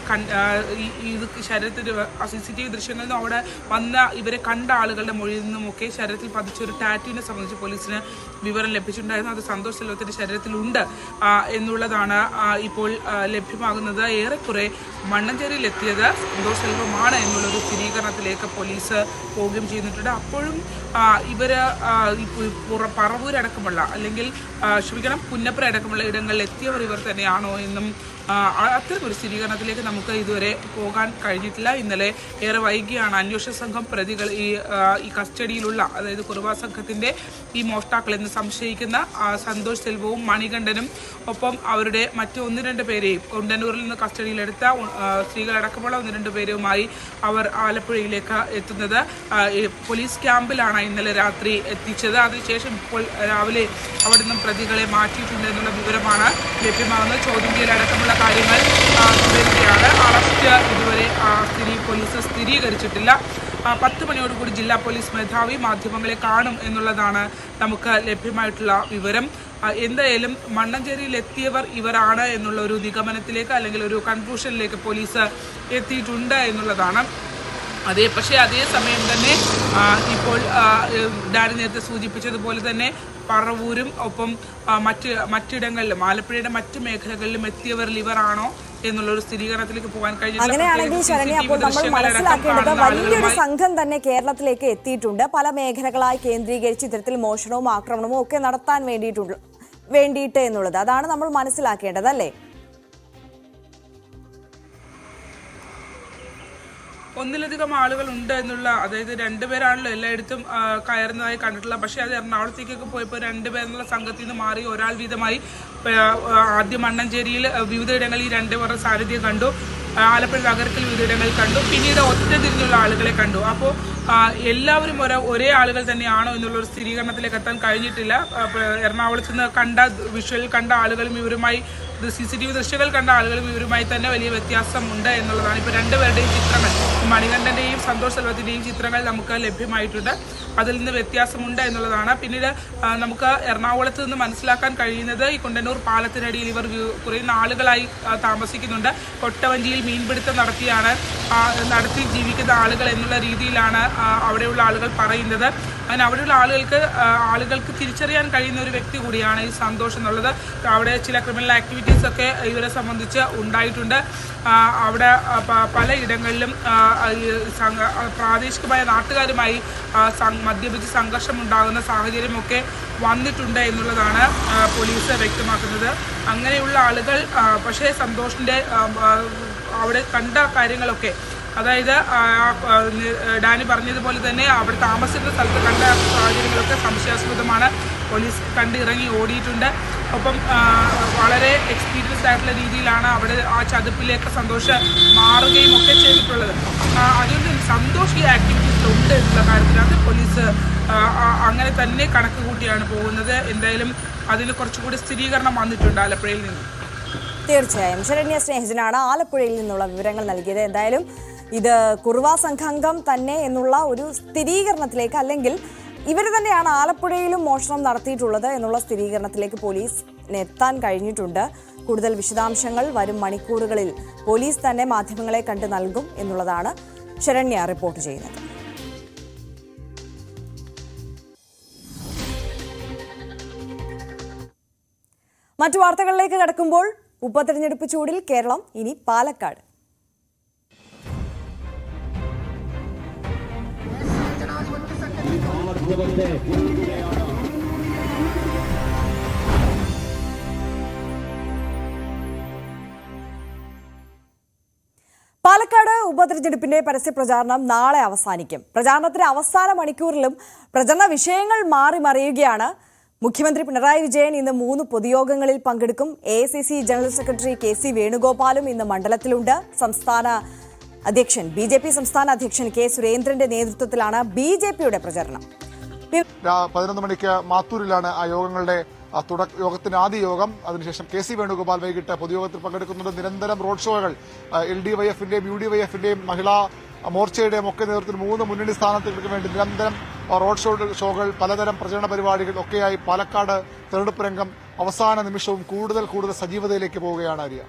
C: ഇത് ശരീരത്തിൽ CCTV ദൃശ്യങ്ങളിൽ നിന്നും അവിടെ വന്ന ഇവരെ കണ്ട ആളുകളുടെ മൊഴിയിൽ നിന്നുമൊക്കെ ശരീരത്തിൽ പതിച്ച ഒരു ടാറ്റുവിനെ സംബന്ധിച്ച് പോലീസിന് വിവരം ലഭിച്ചിട്ടുണ്ടായിരുന്നു. അത് സന്തോഷ് സെൽവത്തിൻ്റെ ശരീരത്തിലുണ്ട് എന്നുള്ളതാണ് ഇപ്പോൾ ലഭ്യമാകുന്നത്. ഏറെക്കുറെ മണ്ണഞ്ചേരിയിൽ എത്തിയത് സന്തോഷ് സെൽവമാണ് എന്നുള്ളൊരു സ്ഥിരീകരണത്തിലേക്ക് പോലീസ് പോവുകയും ചെയ്തിട്ടുണ്ട്. അപ്പോഴും ഇവർ പറവൂരടക്കമുള്ള, അല്ലെങ്കിൽ പുന്നപ്ര അടക്കമുള്ള ഇടങ്ങളിൽ എത്തിയവർ ഇവർ തന്നെയാണോ എന്നും അത്തരമൊരു സ്ഥിരീകരണത്തിലേക്ക് നമുക്ക് ഇതുവരെ പോകാൻ കഴിഞ്ഞിട്ടില്ല. ഇന്നലെ ഏറെ വൈകിയാണ് അന്വേഷണ സംഘം പ്രതികൾ ഈ കസ്റ്റഡിയിലുള്ള, അതായത് കുറുവാ സംഘത്തിൻ്റെ ഈ മോഷ്ടാക്കളെന്ന് സംശയിക്കുന്ന സന്തോഷ് സെൽവവും മണികണ്ഠനും ഒപ്പം അവരുടെ മറ്റ് 1-2 പേരെയും ഉണ്ടന്നൂരിൽ നിന്ന് കസ്റ്റഡിയിലെടുത്ത സ്ത്രീകളടക്കമുള്ള 1-2 പേരുമായി അവർ ആലപ്പുഴയിലേക്ക് എത്തുന്നത്. പോലീസ് ക്യാമ്പിലാണ് ഇന്നലെ രാത്രി എത്തിച്ചത്. അതിനുശേഷം ഇപ്പോൾ രാവിലെ അവിടെ നിന്നും പ്രതികളെ മാറ്റിയിട്ടുണ്ട് എന്നുള്ള വിവരമാണ് ലഭ്യമാകുന്നത്. ചോദ്യം ചെയ്യലടക്കമുള്ള കാര്യങ്ങൾ തുടരുകയാണ്. അറസ്റ്റ് ഇതുവരെ പോലീസ് സ്ഥിരീകരിച്ചിട്ടില്ല. 10 മണിയോടുകൂടി ജില്ലാ പോലീസ് മേധാവി മാധ്യമങ്ങളെ കാണും എന്നുള്ളതാണ് നമുക്ക് ലഭ്യമായിട്ടുള്ള വിവരം. എന്തായാലും മണ്ണഞ്ചേരിയിൽ എത്തിയവർ ഇവരാണ് എന്നുള്ള ഒരു നിഗമനത്തിലേക്ക്, അല്ലെങ്കിൽ ഒരു കൺക്ലൂഷനിലേക്ക് പോലീസ് എത്തിയിട്ടുണ്ട് എന്നുള്ളതാണ്. പക്ഷേ അതേസമയം തന്നെ ഇപ്പോൾ ഡാനി നേരത്തെ സൂചിപ്പിച്ചതുപോലെ തന്നെ പറവൂരും ഒപ്പം മറ്റിടങ്ങളിലും ആലപ്പുഴയുടെ മറ്റ് മേഖലകളിലും എത്തിയവരിൽ ഇവരാണോ എന്നുള്ളൊരു സ്ഥിരീകരണത്തിലേക്ക് പോകാൻ കഴിഞ്ഞില്ല.
A: അങ്ങനെയാണെങ്കിൽ ശരണ്യ, അപ്പോൾ നമ്മൾ മനസ്സിലാക്കേണ്ടത് വലിയൊരു സംഘം തന്നെ കേരളത്തിലേക്ക് എത്തിയിട്ടുണ്ട്. പല മേഖലകളായി കേന്ദ്രീകരിച്ച് ഇത്തരത്തിൽ മോഷണവും ആക്രമണവും ഒക്കെ നടത്താൻ വേണ്ടിയിട്ട് എന്നുള്ളത്, അതാണ് നമ്മൾ മനസ്സിലാക്കേണ്ടത്, അല്ലേ?
C: ഒന്നിലധികം ആളുകൾ ഉണ്ട് എന്നുള്ള, അതായത് 2 പേരാണല്ലോ എല്ലായിടത്തും കയറുന്നതായി കണ്ടിട്ടുള്ള. പക്ഷേ അത് എറണാകുളത്തേക്കൊക്കെ പോയപ്പോൾ 2 പേരെന്നുള്ള സംഘത്തിൽ നിന്ന് മാറി ഒരാൾ വീതമായി ആദ്യം മണ്ണഞ്ചേരിയിൽ വിവിധയിടങ്ങളിൽ 2 പേരുടെ സാന്നിധ്യം കണ്ടു. ആലപ്പുഴ നഗരത്തിൽ വിവിധയിടങ്ങളിൽ കണ്ടു. പിന്നീട് ഒറ്റതിരിഞ്ഞുള്ള ആളുകളെ കണ്ടു. അപ്പോൾ എല്ലാവരും ഒരേ ആളുകൾ തന്നെയാണോ എന്നുള്ളൊരു സ്ഥിരീകരണത്തിലേക്ക് എത്താൻ കഴിഞ്ഞിട്ടില്ല. എറണാകുളത്ത് നിന്ന് വിഷ്വലിൽ കണ്ട ആളുകളും ഇവരുമായി CCTV ദൃശ്യങ്ങൾ കണ്ട ആളുകളും ഇവരുമായി തന്നെ വലിയ വ്യത്യാസമുണ്ട് എന്നുള്ളതാണ്. ഇപ്പോൾ രണ്ടുപേരുടെയും ചിത്രങ്ങൾ, മണികണ്ഠന്റെയും സന്തോഷ് സെൽവത്തിന്റെയും ചിത്രങ്ങൾ നമുക്ക് ലഭ്യമായിട്ടുണ്ട്. അതിൽ നിന്ന് വ്യത്യാസമുണ്ട് എന്നുള്ളതാണ്. പിന്നീട് നമുക്ക് എറണാകുളത്ത് നിന്ന് മനസ്സിലാക്കാൻ കഴിയുന്നത് ഈ കുണ്ടന്നൂർ പാലത്തിനടിയിൽ ഇവർ കുറേ നാളുകളായി താമസിക്കുന്നുണ്ട്. കൊട്ടവഞ്ചിയിൽ മീൻപിടുത്തം നടത്തി ജീവിക്കുന്ന ആളുകൾ എന്നുള്ള രീതിയിലാണ് അവിടെയുള്ള ആളുകൾ പറയുന്നത്. അങ്ങനെ അവിടെയുള്ള ആളുകൾക്ക് തിരിച്ചറിയാൻ കഴിയുന്ന ഒരു വ്യക്തി കൂടിയാണ് ഈ സന്തോഷ് എന്നുള്ളത്. അവിടെ ചില ക്രിമിനൽ ആക്ടിവിറ്റീസ് ഒക്കെ ഇവരെ സംബന്ധിച്ച് ഉണ്ടായിട്ടുണ്ട്. അവിടെ പലയിടങ്ങളിലും പ്രാദേശികമായ നാട്ടുകാരുമായി മദ്യപിച്ച് സംഘർഷമുണ്ടാകുന്ന സാഹചര്യമൊക്കെ വന്നിട്ടുണ്ട് എന്നുള്ളതാണ് പോലീസ് വ്യക്തമാക്കുന്നത്. അങ്ങനെയുള്ള ആളുകൾ പക്ഷേ സന്തോഷിൻ്റെ അവിടെ കണ്ട കാര്യങ്ങളൊക്കെ, അതായത് ഡാനി പറഞ്ഞതുപോലെ തന്നെ അവിടെ താമസിക്കുന്ന സ്ഥലത്ത് കണ്ട സാഹചര്യങ്ങളൊക്കെ സംശയാസ്പദമാണ്. പോലീസ് കണ്ടിറങ്ങി ഓടിയിട്ടുണ്ട്. ഒപ്പം വളരെ എക്സ്പീരിയൻസ്ഡ് ആയിട്ടുള്ള രീതിയിലാണ് അവിടെ ആ ചതുപ്പിലേക്ക് സന്തോഷ് മാറുകയും ഒക്കെ ചെയ്തിട്ടുള്ളത്. അതുകൊണ്ട് സന്തോഷ് ഈ ആക്ടിവിറ്റീസിലുണ്ട് എന്നുള്ള കാര്യത്തിലാണ് പോലീസ് അങ്ങനെ തന്നെ കണക്ക് കൂട്ടിയാണ് പോകുന്നത്. എന്തായാലും അതിന് കുറച്ചുകൂടി സ്ഥിരീകരണം വന്നിട്ടുണ്ട് ആലപ്പുഴയിൽ നിന്ന്.
A: തീർച്ചയായും ശരണ്യ സ്നേഹജനാണ് ആലപ്പുഴയിൽ നിന്നുള്ള വിവരങ്ങൾ നൽകിയത്. എന്തായാലും ഇത് കുറുവ സംഘാംഗം തന്നെ എന്നുള്ള ഒരു സ്ഥിരീകരണത്തിലേക്ക്, അല്ലെങ്കിൽ ഇവർ തന്നെയാണ് ആലപ്പുഴയിലും മോഷണം നടത്തിയിട്ടുള്ളത് എന്നുള്ള സ്ഥിരീകരണത്തിലേക്ക് പോലീസിന് എത്താൻ കഴിഞ്ഞിട്ടുണ്ട്. കൂടുതൽ വിശദാംശങ്ങൾ വരും മണിക്കൂറുകളിൽ പോലീസ് തന്നെ മാധ്യമങ്ങളെ കണ്ട് നൽകും എന്നുള്ളതാണ് ശരണ്യ റിപ്പോർട്ട് ചെയ്യുന്നത്. മറ്റു വാർത്തകളിലേക്ക് കടക്കുമ്പോൾ ഉപതെരഞ്ഞെടുപ്പ് ചൂടിൽ കേരളം, ഇനി പാലക്കാട്. പാലക്കാട് ഉപതെരഞ്ഞെടുപ്പിന്റെ പരസ്യപ്രചാരണം നാളെ അവസാനിക്കും. പ്രചാരണത്തിന് അവസാന മണിക്കൂറിലും പ്രചരണ വിഷയങ്ങൾ മാറി മറിയുകയാണ്. മുഖ്യമന്ത്രി പിണറായി വിജയൻ ഇന്ന് 3 പൊതുയോഗങ്ങളിൽ പങ്കെടുക്കും. AICC ജനറൽ സെക്രട്ടറി KC വേണുഗോപാലും ഇന്ന് മണ്ഡലത്തിലുണ്ട്. സംസ്ഥാന അധ്യക്ഷൻ BJP സംസ്ഥാന അധ്യക്ഷൻ K സുരേന്ദ്രന്റെ നേതൃത്വത്തിലാണ് BJPയുടെ പ്രചരണം.
D: 11 മണിക്ക് മാത്തൂരിലാണ് ആ യോഗത്തിന്റെ ആദ്യ യോഗം. അതിനുശേഷം KC വേണുഗോപാൽ വൈകിട്ട് പൊതുയോഗത്തിൽ പങ്കെടുക്കുന്നുണ്ട്. നിരന്തരം റോഡ് ഷോകൾ LDYFന്റെയും UDYFന്റെയും മഹിളാ മോർച്ചയുടെയും ഒക്കെ നേതൃത്വത്തിൽ 3 മുന്നണി സ്ഥാനാർത്ഥികൾക്ക് വേണ്ടി നിരന്തരം റോഡ് ഷോകൾ, പലതരം പ്രചരണ പരിപാടികൾ ഒക്കെയായി പാലക്കാട് തെരഞ്ഞെടുപ്പ് രംഗം അവസാന നിമിഷവും കൂടുതൽ സജീവതയിലേക്ക് പോവുകയാണ്. ആര്യ,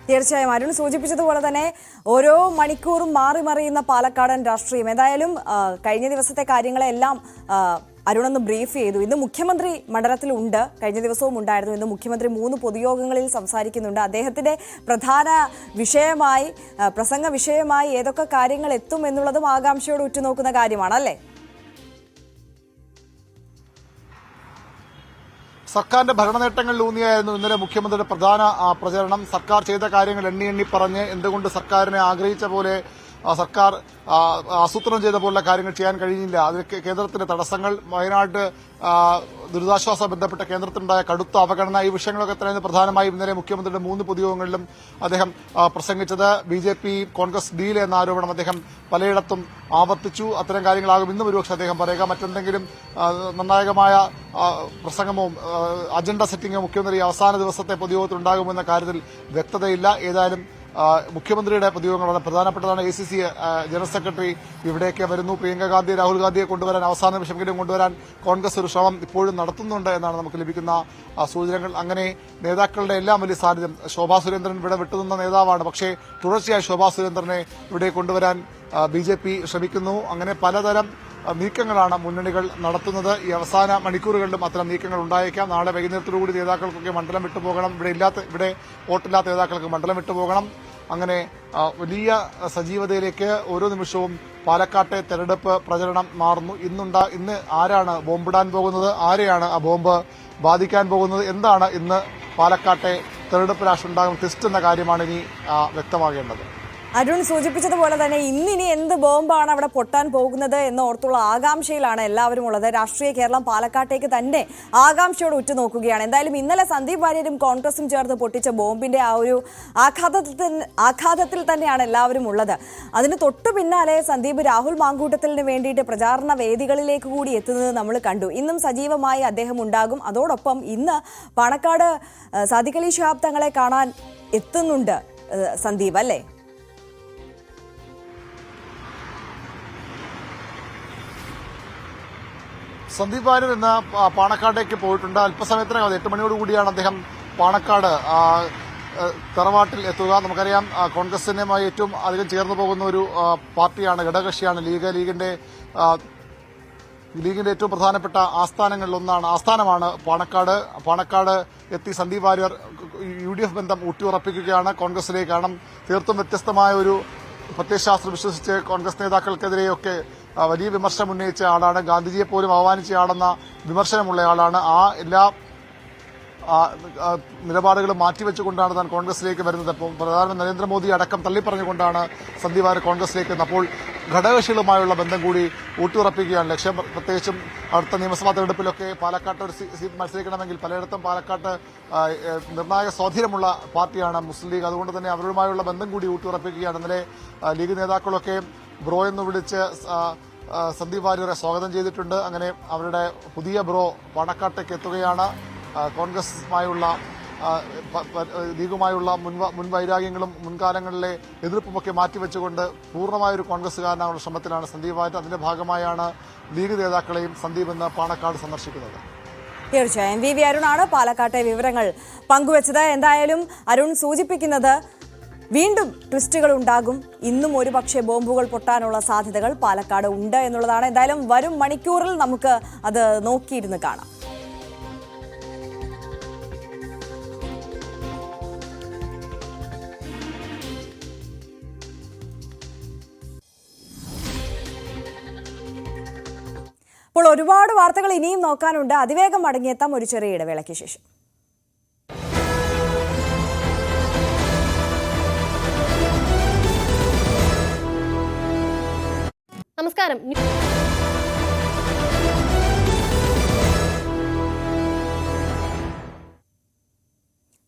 A: തീർച്ചയായും അരുൺ സൂചിപ്പിച്ചതുപോലെ തന്നെ ഓരോ മണിക്കൂറും മാറി മറിയുന്ന പാലക്കാടൻ രാഷ്ട്രീയം. ഏതായാലും കഴിഞ്ഞ ദിവസത്തെ കാര്യങ്ങളെല്ലാം അരുണൊന്ന് ബ്രീഫ് ചെയ്തു. ഇന്ന് മുഖ്യമന്ത്രി മണ്ഡലത്തിലുണ്ട്, കഴിഞ്ഞ ദിവസവും ഉണ്ടായിരുന്നു. ഇന്ന് മുഖ്യമന്ത്രി 3 പൊതുയോഗങ്ങളിൽ സംസാരിക്കുന്നുണ്ട്. അദ്ദേഹത്തിന്റെ പ്രധാന വിഷയമായി, പ്രസംഗ വിഷയമായി ഏതൊക്കെ കാര്യങ്ങൾ എത്തും എന്നുള്ളതും ആകാംക്ഷയോട് ഉറ്റുനോക്കുന്ന കാര്യമാണ്, അല്ലേ?
D: സർക്കാരിന്റെ ഭരണനേട്ടങ്ങളിലൂന്നിയായിരുന്നു ഇന്നലെ മുഖ്യമന്ത്രിയുടെ പ്രധാന പ്രചരണം. സർക്കാർ ചെയ്ത കാര്യങ്ങൾ എണ്ണി പറഞ്ഞ് എന്തുകൊണ്ട് സർക്കാരിനെ ആഗ്രഹിച്ച പോലെ, സർക്കാർ ആസൂത്രണം ചെയ്ത പോലുള്ള കാര്യങ്ങൾ ചെയ്യാൻ കഴിഞ്ഞില്ല, അതിന് കേന്ദ്രത്തിന്റെ തടസ്സങ്ങൾ, വയനാട് ദുരിതാശ്വാസ ബന്ധപ്പെട്ട കേന്ദ്രത്തിനുണ്ടായ കടുത്ത അവഗണന, ഈ വിഷയങ്ങളൊക്കെ തന്നെയാണ് പ്രധാനമായും ഇന്നലെ മുഖ്യമന്ത്രിയുടെ 3 പൊതുയോഗങ്ങളിലും അദ്ദേഹം പ്രസംഗിച്ചത്. BJP കോൺഗ്രസ് ഡീൽ എന്ന ആരോപണം അദ്ദേഹം പലയിടത്തും ആവർത്തിച്ചു. അത്തരം കാര്യങ്ങളാകും ഇന്നും ഒരുപക്ഷെ അദ്ദേഹം പറയുക. മറ്റെന്തെങ്കിലും നിർണായകമായ പ്രസംഗമോ അജണ്ട സെറ്റിംഗോ മുഖ്യമന്ത്രി അവസാന ദിവസത്തെ പൊതുയോഗത്തിൽ ഉണ്ടാകുമെന്ന കാര്യത്തിൽ വ്യക്തതയില്ല. ഏതായാലും മുഖ്യമന്ത്രിയുടെ പൊതുയോഗങ്ങളാണ് പ്രധാനപ്പെട്ടതാണ്. AICC ജനറൽ സെക്രട്ടറി ഇവിടേക്ക് വരുന്നു. പ്രിയങ്ക ഗാന്ധി, രാഹുൽ ഗാന്ധിയെ കൊണ്ടുവരാൻ, അവസാന നിമിഷമെങ്കിലും കൊണ്ടുവരാൻ കോൺഗ്രസ് ഒരു ശ്രമം ഇപ്പോഴും നടത്തുന്നുണ്ട് എന്നാണ് നമുക്ക് ലഭിക്കുന്ന സൂചനകൾ. അങ്ങനെ നേതാക്കളുടെ എല്ലാം വലിയ സാന്നിധ്യം. ശോഭാ സുരേന്ദ്രൻ ഇവിടെ വിട്ടുനിന്ന നേതാവാണ്, പക്ഷേ തുടർച്ചയായി ശോഭാ സുരേന്ദ്രനെ ഇവിടെ കൊണ്ടുവരാൻ BJP ശ്രമിക്കുന്നു. അങ്ങനെ പലതരം നീക്കങ്ങളാണ് മുന്നണികൾ നടത്തുന്നത്. ഈ അവസാന മണിക്കൂറുകളിലും അത്തരം നീക്കങ്ങൾ ഉണ്ടായേക്കാം. നാളെ വൈകുന്നേരത്തോടുകൂടി നേതാക്കൾക്കൊക്കെ മണ്ഡലം വിട്ടുപോകണം. ഇവിടെ വോട്ടില്ലാത്ത നേതാക്കൾക്ക് മണ്ഡലം വിട്ടുപോകണം. അങ്ങനെ വലിയ സജീവതയിലേക്ക് ഓരോ നിമിഷവും പാലക്കാട്ടെ തെരഞ്ഞെടുപ്പ് പ്രചരണം മാറുന്നു. ഇന്ന് ആരാണ് ബോംബിടാൻ പോകുന്നത്, ആരെയാണ് ആ ബോംബ് ബാധിക്കാൻ പോകുന്നത്, എന്താണ് ഇന്ന് പാലക്കാട്ടെ തെരഞ്ഞെടുപ്പ് രാഷ്ട്രീയം ഉണ്ടാകുന്ന ട്വിസ്റ്റ് എന്ന കാര്യമാണ് ഇനി വ്യക്തമാകേണ്ടത്.
A: അരുൺ സൂചിപ്പിച്ചതുപോലെ തന്നെ ഇന്നിനി എന്ത് ബോംബാണ് അവിടെ പൊട്ടാൻ പോകുന്നത് എന്ന് ഓർത്തുള്ള ആകാംക്ഷയിലാണ് എല്ലാവരും ഉള്ളത്. രാഷ്ട്രീയ കേരളം പാലക്കാട്ടേക്ക് തന്നെ ആകാംക്ഷയോട് ഉറ്റുനോക്കുകയാണ്. എന്തായാലും ഇന്നലെ സന്ദീപ് വാര്യരും കോൺഗ്രസും ചേർന്ന് പൊട്ടിച്ച ബോംബിന്റെ ആ ഒരു ആഘാതത്തിൽ തന്നെയാണ് എല്ലാവരും ഉള്ളത്. അതിന് തൊട്ടു പിന്നാലെ സന്ദീപ് രാഹുൽ മാങ്കൂട്ടത്തിന് വേണ്ടിയിട്ട് പ്രചാരണ വേദികളിലേക്ക് കൂടി എത്തുന്നത് നമ്മൾ കണ്ടു. ഇന്നും സജീവമായി അദ്ദേഹം ഉണ്ടാകും. അതോടൊപ്പം ഇന്ന് പാണക്കാട് സാദിഖ് അലി ശിഹാബ് തങ്ങളെ കാണാൻ എത്തുന്നുണ്ട് സന്ദീപ്, അല്ലേ?
D: സന്ദീപ് വാര്യർ ഇന്ന് പാണക്കാട്ടേക്ക് പോയിട്ടുണ്ട്. അല്പസമയത്തിനകം 8 മണിയോടുകൂടിയാണ് അദ്ദേഹം പാണക്കാട് തറവാട്ടിൽ എത്തുക. നമുക്കറിയാം കോൺഗ്രസിനുമായി ഏറ്റവും അധികം ചേർന്ന് പോകുന്ന ഒരു പാർട്ടിയാണ്, ഘടകകക്ഷിയാണ് ലീഗ്. ലീഗിന്റെ ഏറ്റവും പ്രധാനപ്പെട്ട ആസ്ഥാനമാണ് പാണക്കാട് എത്തി സന്ദീപ് വാര്യർ UDF ബന്ധം ഊട്ടിയുറപ്പിക്കുകയാണ് കോൺഗ്രസിലേക്ക്. കാരണം തീർത്തും വ്യത്യസ്തമായ ഒരു പ്രത്യയശാസ്ത്രം വിശ്വസിച്ച് കോൺഗ്രസ് നേതാക്കൾക്കെതിരെയൊക്കെ വലിയ വിമർശനം ഉന്നയിച്ച ആളാണ്. ഗാന്ധിജിയെ പോലും അവമാനിച്ചയാളെന്ന വിമർശനമുള്ള ആളാണ്. ആ എല്ലാ നിലപാടുകളും മാറ്റിവെച്ചുകൊണ്ടാണ് താൻ കോൺഗ്രസിലേക്ക് വരുന്നത്. അപ്പോൾ പ്രധാനമന്ത്രി നരേന്ദ്രമോദി അടക്കം തള്ളിപ്പറഞ്ഞുകൊണ്ടാണ് സന്ദീപ് വാര്യർ കോൺഗ്രസിലേക്ക് എത്തുന്നത്. അപ്പോൾ ഘടകകക്ഷികളുമായുള്ള ബന്ധം കൂടി ഊട്ടിയുറപ്പിക്കുകയാണ് ലക്ഷ്യം. പ്രത്യേകിച്ചും അടുത്ത നിയമസഭാ തെരഞ്ഞെടുപ്പിലൊക്കെ പാലക്കാട്ട് ഒരു സീറ്റ് മത്സരിക്കണമെങ്കിൽ പലയിടത്തും പാലക്കാട്ട് നിർണായക സ്വാധീനമുള്ള പാർട്ടിയാണ് മുസ്ലിം ലീഗ്. അതുകൊണ്ട് തന്നെ അവരുമായുള്ള ബന്ധം കൂടി ഊട്ടിയുറപ്പിക്കുകയാണ്. ഇന്നലെ ലീഗ് നേതാക്കളൊക്കെ ബ്രോ എന്ന് വിളിച്ച് സന്ദീപ് വാര്യരെ സ്വാഗതം ചെയ്തിട്ടുണ്ട്. അങ്ങനെ അവരുടെ പുതിയ ബ്രോ പാണക്കാട്ടേക്ക് എത്തുകയാണ്. കോൺഗ്രസുമായുള്ള ലീഗുമായുള്ള മുൻവൈരാഗ്യങ്ങളും മുൻകാലങ്ങളിലെ എതിർപ്പുമൊക്കെ മാറ്റിവെച്ചുകൊണ്ട് പൂർണ്ണമായൊരു കോൺഗ്രസുകാരനായുള്ള ശ്രമത്തിലാണ് സന്ദീപ് വാര്യർ. അതിന്റെ ഭാഗമായാണ് ലീഗ് നേതാക്കളെയും സന്ദീപ് ഇന്ന് പാണക്കാട് സന്ദർശിക്കുന്നത്.
A: തീർച്ചയായും വി അരുണാണ് പാലക്കാട്ടെ വിവരങ്ങൾ പങ്കുവച്ചത്. എന്തായാലും അരുൺ സൂചിപ്പിക്കുന്നത് വീണ്ടും ട്വിസ്റ്റുകൾ ഉണ്ടാകും. ഇന്നും ഒരുപക്ഷെ ബോംബുകൾ പൊട്ടാനുള്ള സാധ്യതകൾ പാലക്കാട് ഉണ്ട് എന്നുള്ളതാണ്. എന്തായാലും വരും മണിക്കൂറിൽ നമുക്ക് അത് നോക്കിയിരുന്ന് കാണാം. അപ്പോൾ ഒരുപാട് വാർത്തകൾ ഇനിയും നോക്കാനുണ്ട്. അതിവേഗം മടങ്ങിയെത്താം ഒരു ചെറിയ ഇടവേളയ്ക്ക് ശേഷം.
E: നമസ്കാരം.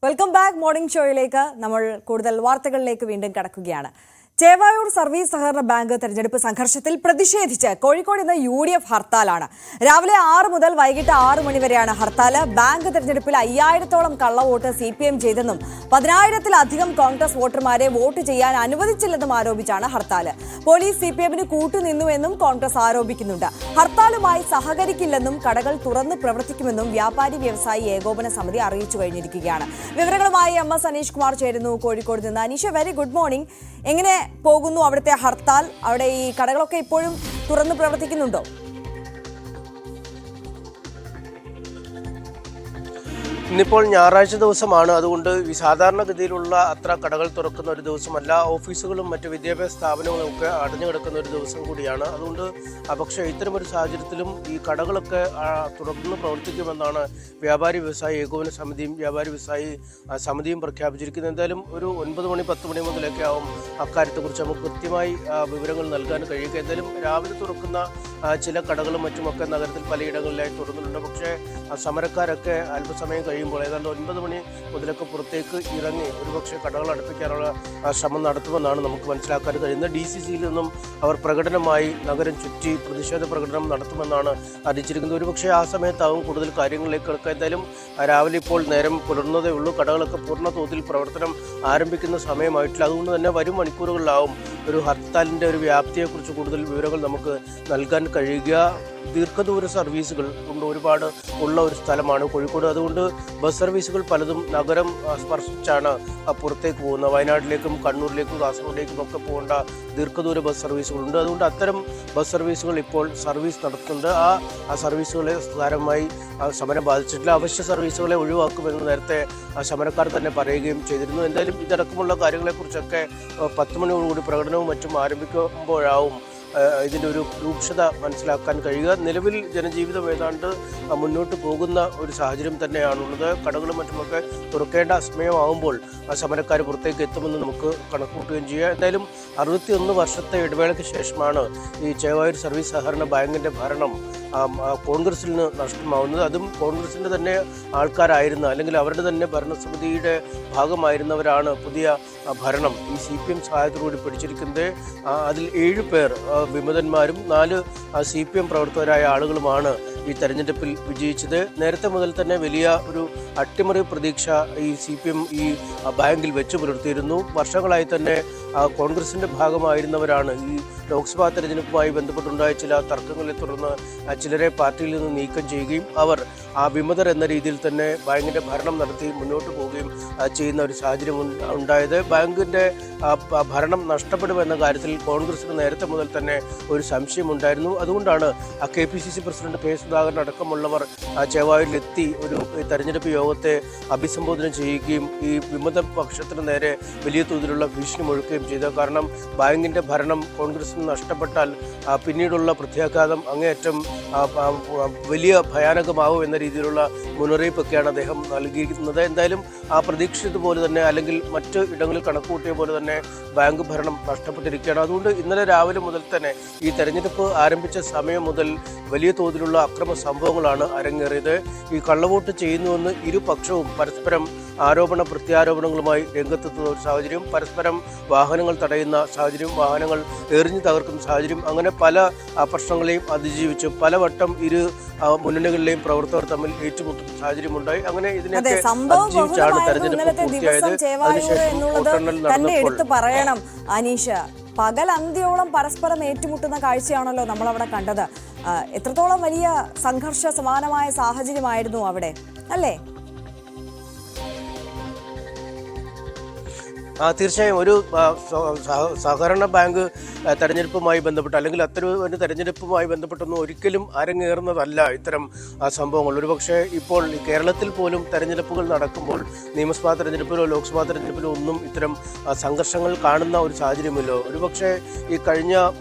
A: Welcome back. മോർണിംഗ് ഷോയിലേക്ക് നമ്മൾ കൂടുതൽ വാർത്തകളിലേക്ക് വീണ്ടും കടക്കുകയാണ്. ചേവായൂർ സർവീസ് സഹകരണ ബാങ്ക് തെരഞ്ഞെടുപ്പ് സംഘർഷത്തിൽ പ്രതിഷേധിച്ച് കോഴിക്കോട് ഇന്ന് UDF ഹർത്താലാണ്. രാവിലെ 6 മുതൽ വൈകിട്ട് 6 മണി വരെയാണ് ഹർത്താൽ. ബാങ്ക് തെരഞ്ഞെടുപ്പിൽ 5000-ഓളം കള്ളവോട്ട് CPM ചെയ്തെന്നും 10,000-ത്തിലധികം കോൺഗ്രസ് വോട്ടർമാരെ വോട്ട് ചെയ്യാൻ അനുവദിച്ചില്ലെന്നും ആരോപിച്ചാണ് ഹർത്താൽ. പോലീസ് CPMന് കൂട്ടുനിന്നുവെന്നും കോൺഗ്രസ് ആരോപിക്കുന്നുണ്ട്. ഹർത്താലുമായി സഹകരിക്കില്ലെന്നും കടകൾ തുറന്ന് പ്രവർത്തിക്കുമെന്നും വ്യാപാരി വ്യവസായി ഏകോപന സമിതി അറിയിച്ചു കഴിഞ്ഞിരിക്കുകയാണ്. വിവരങ്ങളുമായി MS അനീഷ് കുമാർ ചേരുന്നു കോഴിക്കോട് നിന്ന്. Aneesh, very good morning. എങ്ങനെ പോകുന്നു അവിടുത്തെ ഹർത്താൽ? അവിടെ ഈ കടകളൊക്കെ ഇപ്പോഴും തുറന്ന് പ്രവർത്തിക്കുന്നുണ്ടോ?
F: ഇന്നിപ്പോൾ ഞായറാഴ്ച ദിവസമാണ്. അതുകൊണ്ട് സാധാരണഗതിയിലുള്ള അത്ര കടകൾ തുറക്കുന്ന ഒരു ദിവസമല്ല. ഓഫീസുകളും മറ്റ് വിദ്യാഭ്യാസ സ്ഥാപനങ്ങളും ഒക്കെ അടഞ്ഞു കിടക്കുന്ന ഒരു ദിവസം കൂടിയാണ്. അതുകൊണ്ട് പക്ഷേ ഇത്തരമൊരു സാഹചര്യത്തിലും ഈ കടകളൊക്കെ തുറന്ന് പ്രവർത്തിക്കുമെന്നാണ് വ്യാപാരി വ്യവസായി ഏകോപന സമിതിയും വ്യാപാരി വ്യവസായി സമിതിയും പ്രഖ്യാപിച്ചിരിക്കുന്നത്. എന്തായാലും ഒരു 9 മണി 10 മണി മുതലൊക്കെ ആവും അക്കാര്യത്തെക്കുറിച്ച് നമുക്ക് കൃത്യമായി വിവരങ്ങൾ നൽകാൻ കഴിയുക. എന്തായാലും രാവിലെ തുറക്കുന്ന ചില കടകളും മറ്റുമൊക്കെ നഗരത്തിൽ പലയിടങ്ങളിലായി തുറന്നിട്ടുണ്ട്. പക്ഷേ സമരക്കാരൊക്കെ അല്പസമയം കഴിയുമ്പോൾ ഏതാണ്ട് 9 മണി മുതലൊക്കെ പുറത്തേക്ക് ഇറങ്ങി ഒരുപക്ഷെ കടകൾ അടുപ്പിക്കാനുള്ള ശ്രമം നടത്തുമെന്നാണ് നമുക്ക് മനസ്സിലാക്കാൻ കഴിയുന്നത്. DCCയിൽ നിന്നും അവർ പ്രകടനമായി നഗരം ചുറ്റി പ്രതിഷേധ പ്രകടനം നടത്തുമെന്നാണ് അറിയിച്ചിരിക്കുന്നത്. ഒരുപക്ഷെ ആ സമയത്താവും കൂടുതൽ കാര്യങ്ങളിലേക്ക് കിടക്കുക. എന്തായാലും രാവിലെ ഇപ്പോൾ നേരം പുലർന്നതേ ഉള്ളൂ. കടകളൊക്കെ പൂർണ്ണ തോതിൽ പ്രവർത്തനം ആരംഭിക്കുന്ന സമയമായിട്ടില്ല. അതുകൊണ്ട് തന്നെ വരും മണിക്കൂറുകളിലാവും ഒരു ഹർത്താലിൻ്റെ ഒരു വ്യാപ്തിയെക്കുറിച്ച് കൂടുതൽ വിവരങ്ങൾ നമുക്ക് നൽകാൻ കഴിയുക. ദീർഘദൂര സർവീസുകൾ കൊണ്ട് ഒരുപാട് ഉള്ള ഒരു സ്ഥലമാണ് കോഴിക്കോട്. അതുകൊണ്ട് ബസ് സർവീസുകൾ പലതും നഗരം സ്പർശിച്ചാണ് പുറത്തേക്ക് പോകുന്നത്. വയനാട്ടിലേക്കും കണ്ണൂരിലേക്കും കാസർഗോഡിലേക്കും ഒക്കെ പോകേണ്ട ദീർഘദൂര ബസ് സർവീസുകളുണ്ട്. അതുകൊണ്ട് അത്തരം ബസ് സർവീസുകൾ ഇപ്പോൾ സർവീസ് നടത്തുന്നുണ്ട്. ആ സർവീസുകളെ സാരമായി സമരം ബാധിച്ചിട്ടില്ല. അവശ്യ സർവീസുകളെ ഒഴിവാക്കുമെന്ന് നേരത്തെ സമരക്കാർ തന്നെ പറയുകയും ചെയ്തിരുന്നു. എന്തായാലും ഇതടക്കമുള്ള കാര്യങ്ങളെക്കുറിച്ചൊക്കെ 10 മണിയോടുകൂടി പ്രകടനവും മറ്റും ആരംഭിക്കുമ്പോഴാവും ഇതിൻ്റെ ഒരു രൂക്ഷത മനസ്സിലാക്കാൻ കഴിയുക. നിലവിൽ ജനജീവിതം ഏതാണ്ട് മുന്നോട്ട് പോകുന്ന ഒരു സാഹചര്യം തന്നെയാണുള്ളത്. കടകളും മറ്റുമൊക്കെ തുറക്കേണ്ട സമയമാകുമ്പോൾ സമരക്കാർ പുറത്തേക്ക് എത്തുമെന്ന് നമുക്ക് കണക്കുകൂട്ടുകയും ചെയ്യാം. എന്തായാലും 61 വർഷത്തെ ഇടവേളയ്ക്ക് ശേഷമാണ് ഈ ചേവായൂർ സർവീസ് സഹകരണ ബാങ്കിൻ്റെ ഭരണം കോൺഗ്രസിൽ നിന്ന് നഷ്ടമാവുന്നത്. അതും കോൺഗ്രസിൻ്റെ തന്നെ ആൾക്കാരായിരുന്ന അല്ലെങ്കിൽ അവരുടെ തന്നെ ഭരണസമിതിയുടെ ഭാഗമായിരുന്നവരാണ് പുതിയ ഭരണം ഈ CPM സഹായത്തോടുകൂടി പിടിച്ചിരിക്കുന്നത്. അതിൽ 7 പേർ വിമതന്മാരും 4 CPM പ്രവർത്തകരായ ആളുകളുമാണ് ഈ തെരഞ്ഞെടുപ്പിൽ വിജയിച്ചത്. നേരത്തെ മുതൽ തന്നെ വലിയ ഒരു അട്ടിമറി പ്രതീക്ഷ ഈ CPM ഈ ബാങ്കിൽ വെച്ചു പുലർത്തിയിരുന്നു. വർഷങ്ങളായി തന്നെ കോൺഗ്രസിൻ്റെ ഭാഗമായിരുന്നവരാണ് ഈ ലോക്സഭാ തെരഞ്ഞെടുപ്പുമായി ബന്ധപ്പെട്ടുണ്ടായ ചില തർക്കങ്ങളെ തുടർന്ന് ചിലരെ പാർട്ടിയിൽ നിന്ന് നീക്കം ചെയ്യുകയും അവർ വിമതർ എന്ന രീതിയിൽ തന്നെ ബാങ്കിൻ്റെ ഭരണം നടത്തി മുന്നോട്ട് പോവുകയും ചെയ്യുന്ന ഒരു സാഹചര്യം ഉണ്ടായത്. ബാങ്കിൻ്റെ ഭരണം നഷ്ടപ്പെടുമെന്ന കാര്യത്തിൽ കോൺഗ്രസിന് നേരത്തെ മുതൽ തന്നെ ഒരു സംശയമുണ്ടായിരുന്നു. അതുകൊണ്ടാണ് KPCC പ്രസിഡന്റ് K. സുധാകരൻ അടക്കമുള്ളവർ ചേവായൂരിലെത്തി ഒരു തെരഞ്ഞെടുപ്പ് യോഗത്തെ അഭിസംബോധന ചെയ്യുകയും ഈ വിമത പക്ഷത്തിന് നേരെ വലിയ തോതിലുള്ള ഭീഷണി മുഴക്കുകയും ചെയ്തത്. കാരണം ബാങ്കിൻ്റെ ഭരണം കോൺഗ്രസിന് നഷ്ടപ്പെട്ടാൽ പിന്നീടുള്ള പ്രത്യാഘാതം അങ്ങേയറ്റം വലിയ ഭയാനകമാവും എന്ന രീതിയിലുള്ള മുന്നറിയിപ്പൊക്കെയാണ് അദ്ദേഹം നൽകിയിരിക്കുന്നത്. എന്തായാലും പ്രതീക്ഷിച്ചതുപോലെ തന്നെ അല്ലെങ്കിൽ മറ്റ് ഇടങ്ങളിൽ കണക്കുകൂട്ടിയ പോലെ തന്നെ ബാങ്ക് ഭരണം നഷ്ടപ്പെട്ടിരിക്കുകയാണ്. അതുകൊണ്ട് ഇന്നലെ രാവിലെ മുതൽ തന്നെ ഈ തെരഞ്ഞെടുപ്പ് ആരംഭിച്ച സമയം മുതൽ വലിയ തോതിലുള്ള അക്രമ സംഭവങ്ങളാണ് അരങ്ങേറിയത്. ഈ കള്ളവോട്ട് ചെയ്യുന്നുവെന്ന് ഇരുപക്ഷവും പരസ്പരം ആരോപണ പ്രത്യാരോപണങ്ങളുമായി രംഗത്തെത്തുന്ന ഒരു സാഹചര്യം, പരസ്പരം വാഹനങ്ങൾ തടയുന്ന സാഹചര്യം, വാഹനങ്ങൾ എറിഞ്ഞു തകർക്കുന്ന സാഹചര്യം, അങ്ങനെ പല പ്രശ്നങ്ങളെയും അതിജീവിച്ച് പലവട്ടം ഇരു മുന്നണികളിലെയും പ്രവർത്തകർ തമ്മിൽ ഏറ്റുമുട്ടുന്ന സാഹചര്യമുണ്ടായി. അങ്ങനെ ഇതിനൊക്കെ അതിജീവിച്ചാണ് തെരഞ്ഞെടുപ്പ് പൂർത്തിയായത്. അതിനുശേഷം വോട്ടെണ്ണൽ നടന്നപ്പോൾ
A: പറയണം അനീഷ, പകൽ അന്ത്യോളം പരസ്പരം ഏറ്റുമുട്ടുന്ന കാഴ്ചയാണല്ലോ നമ്മളവിടെ കണ്ടത്. എത്രത്തോളം വലിയ സംഘർഷ സമാനമായ സാഹചര്യമായിരുന്നു അവിടെ, അല്ലേ?
F: തീർച്ചയായും ഒരു സഹകരണ ബാങ്ക് തെരഞ്ഞെടുപ്പുമായി ബന്ധപ്പെട്ട് അല്ലെങ്കിൽ അത്തരം ഒരു തെരഞ്ഞെടുപ്പുമായി ബന്ധപ്പെട്ടൊന്നും ഒരിക്കലും അരങ്ങേറുന്നതല്ല ഇത്തരം സംഭവങ്ങൾ. ഒരുപക്ഷെ ഇപ്പോൾ കേരളത്തിൽ പോലും തെരഞ്ഞെടുപ്പുകൾ നടക്കുമ്പോൾ നിയമസഭാ തെരഞ്ഞെടുപ്പിലോ ലോക്സഭാ തെരഞ്ഞെടുപ്പിലോ ഒന്നും ഇത്തരം സംഘർഷങ്ങൾ കാണുന്ന ഒരു സാഹചര്യമില്ലോ. ഒരുപക്ഷെ ഈ കഴിഞ്ഞ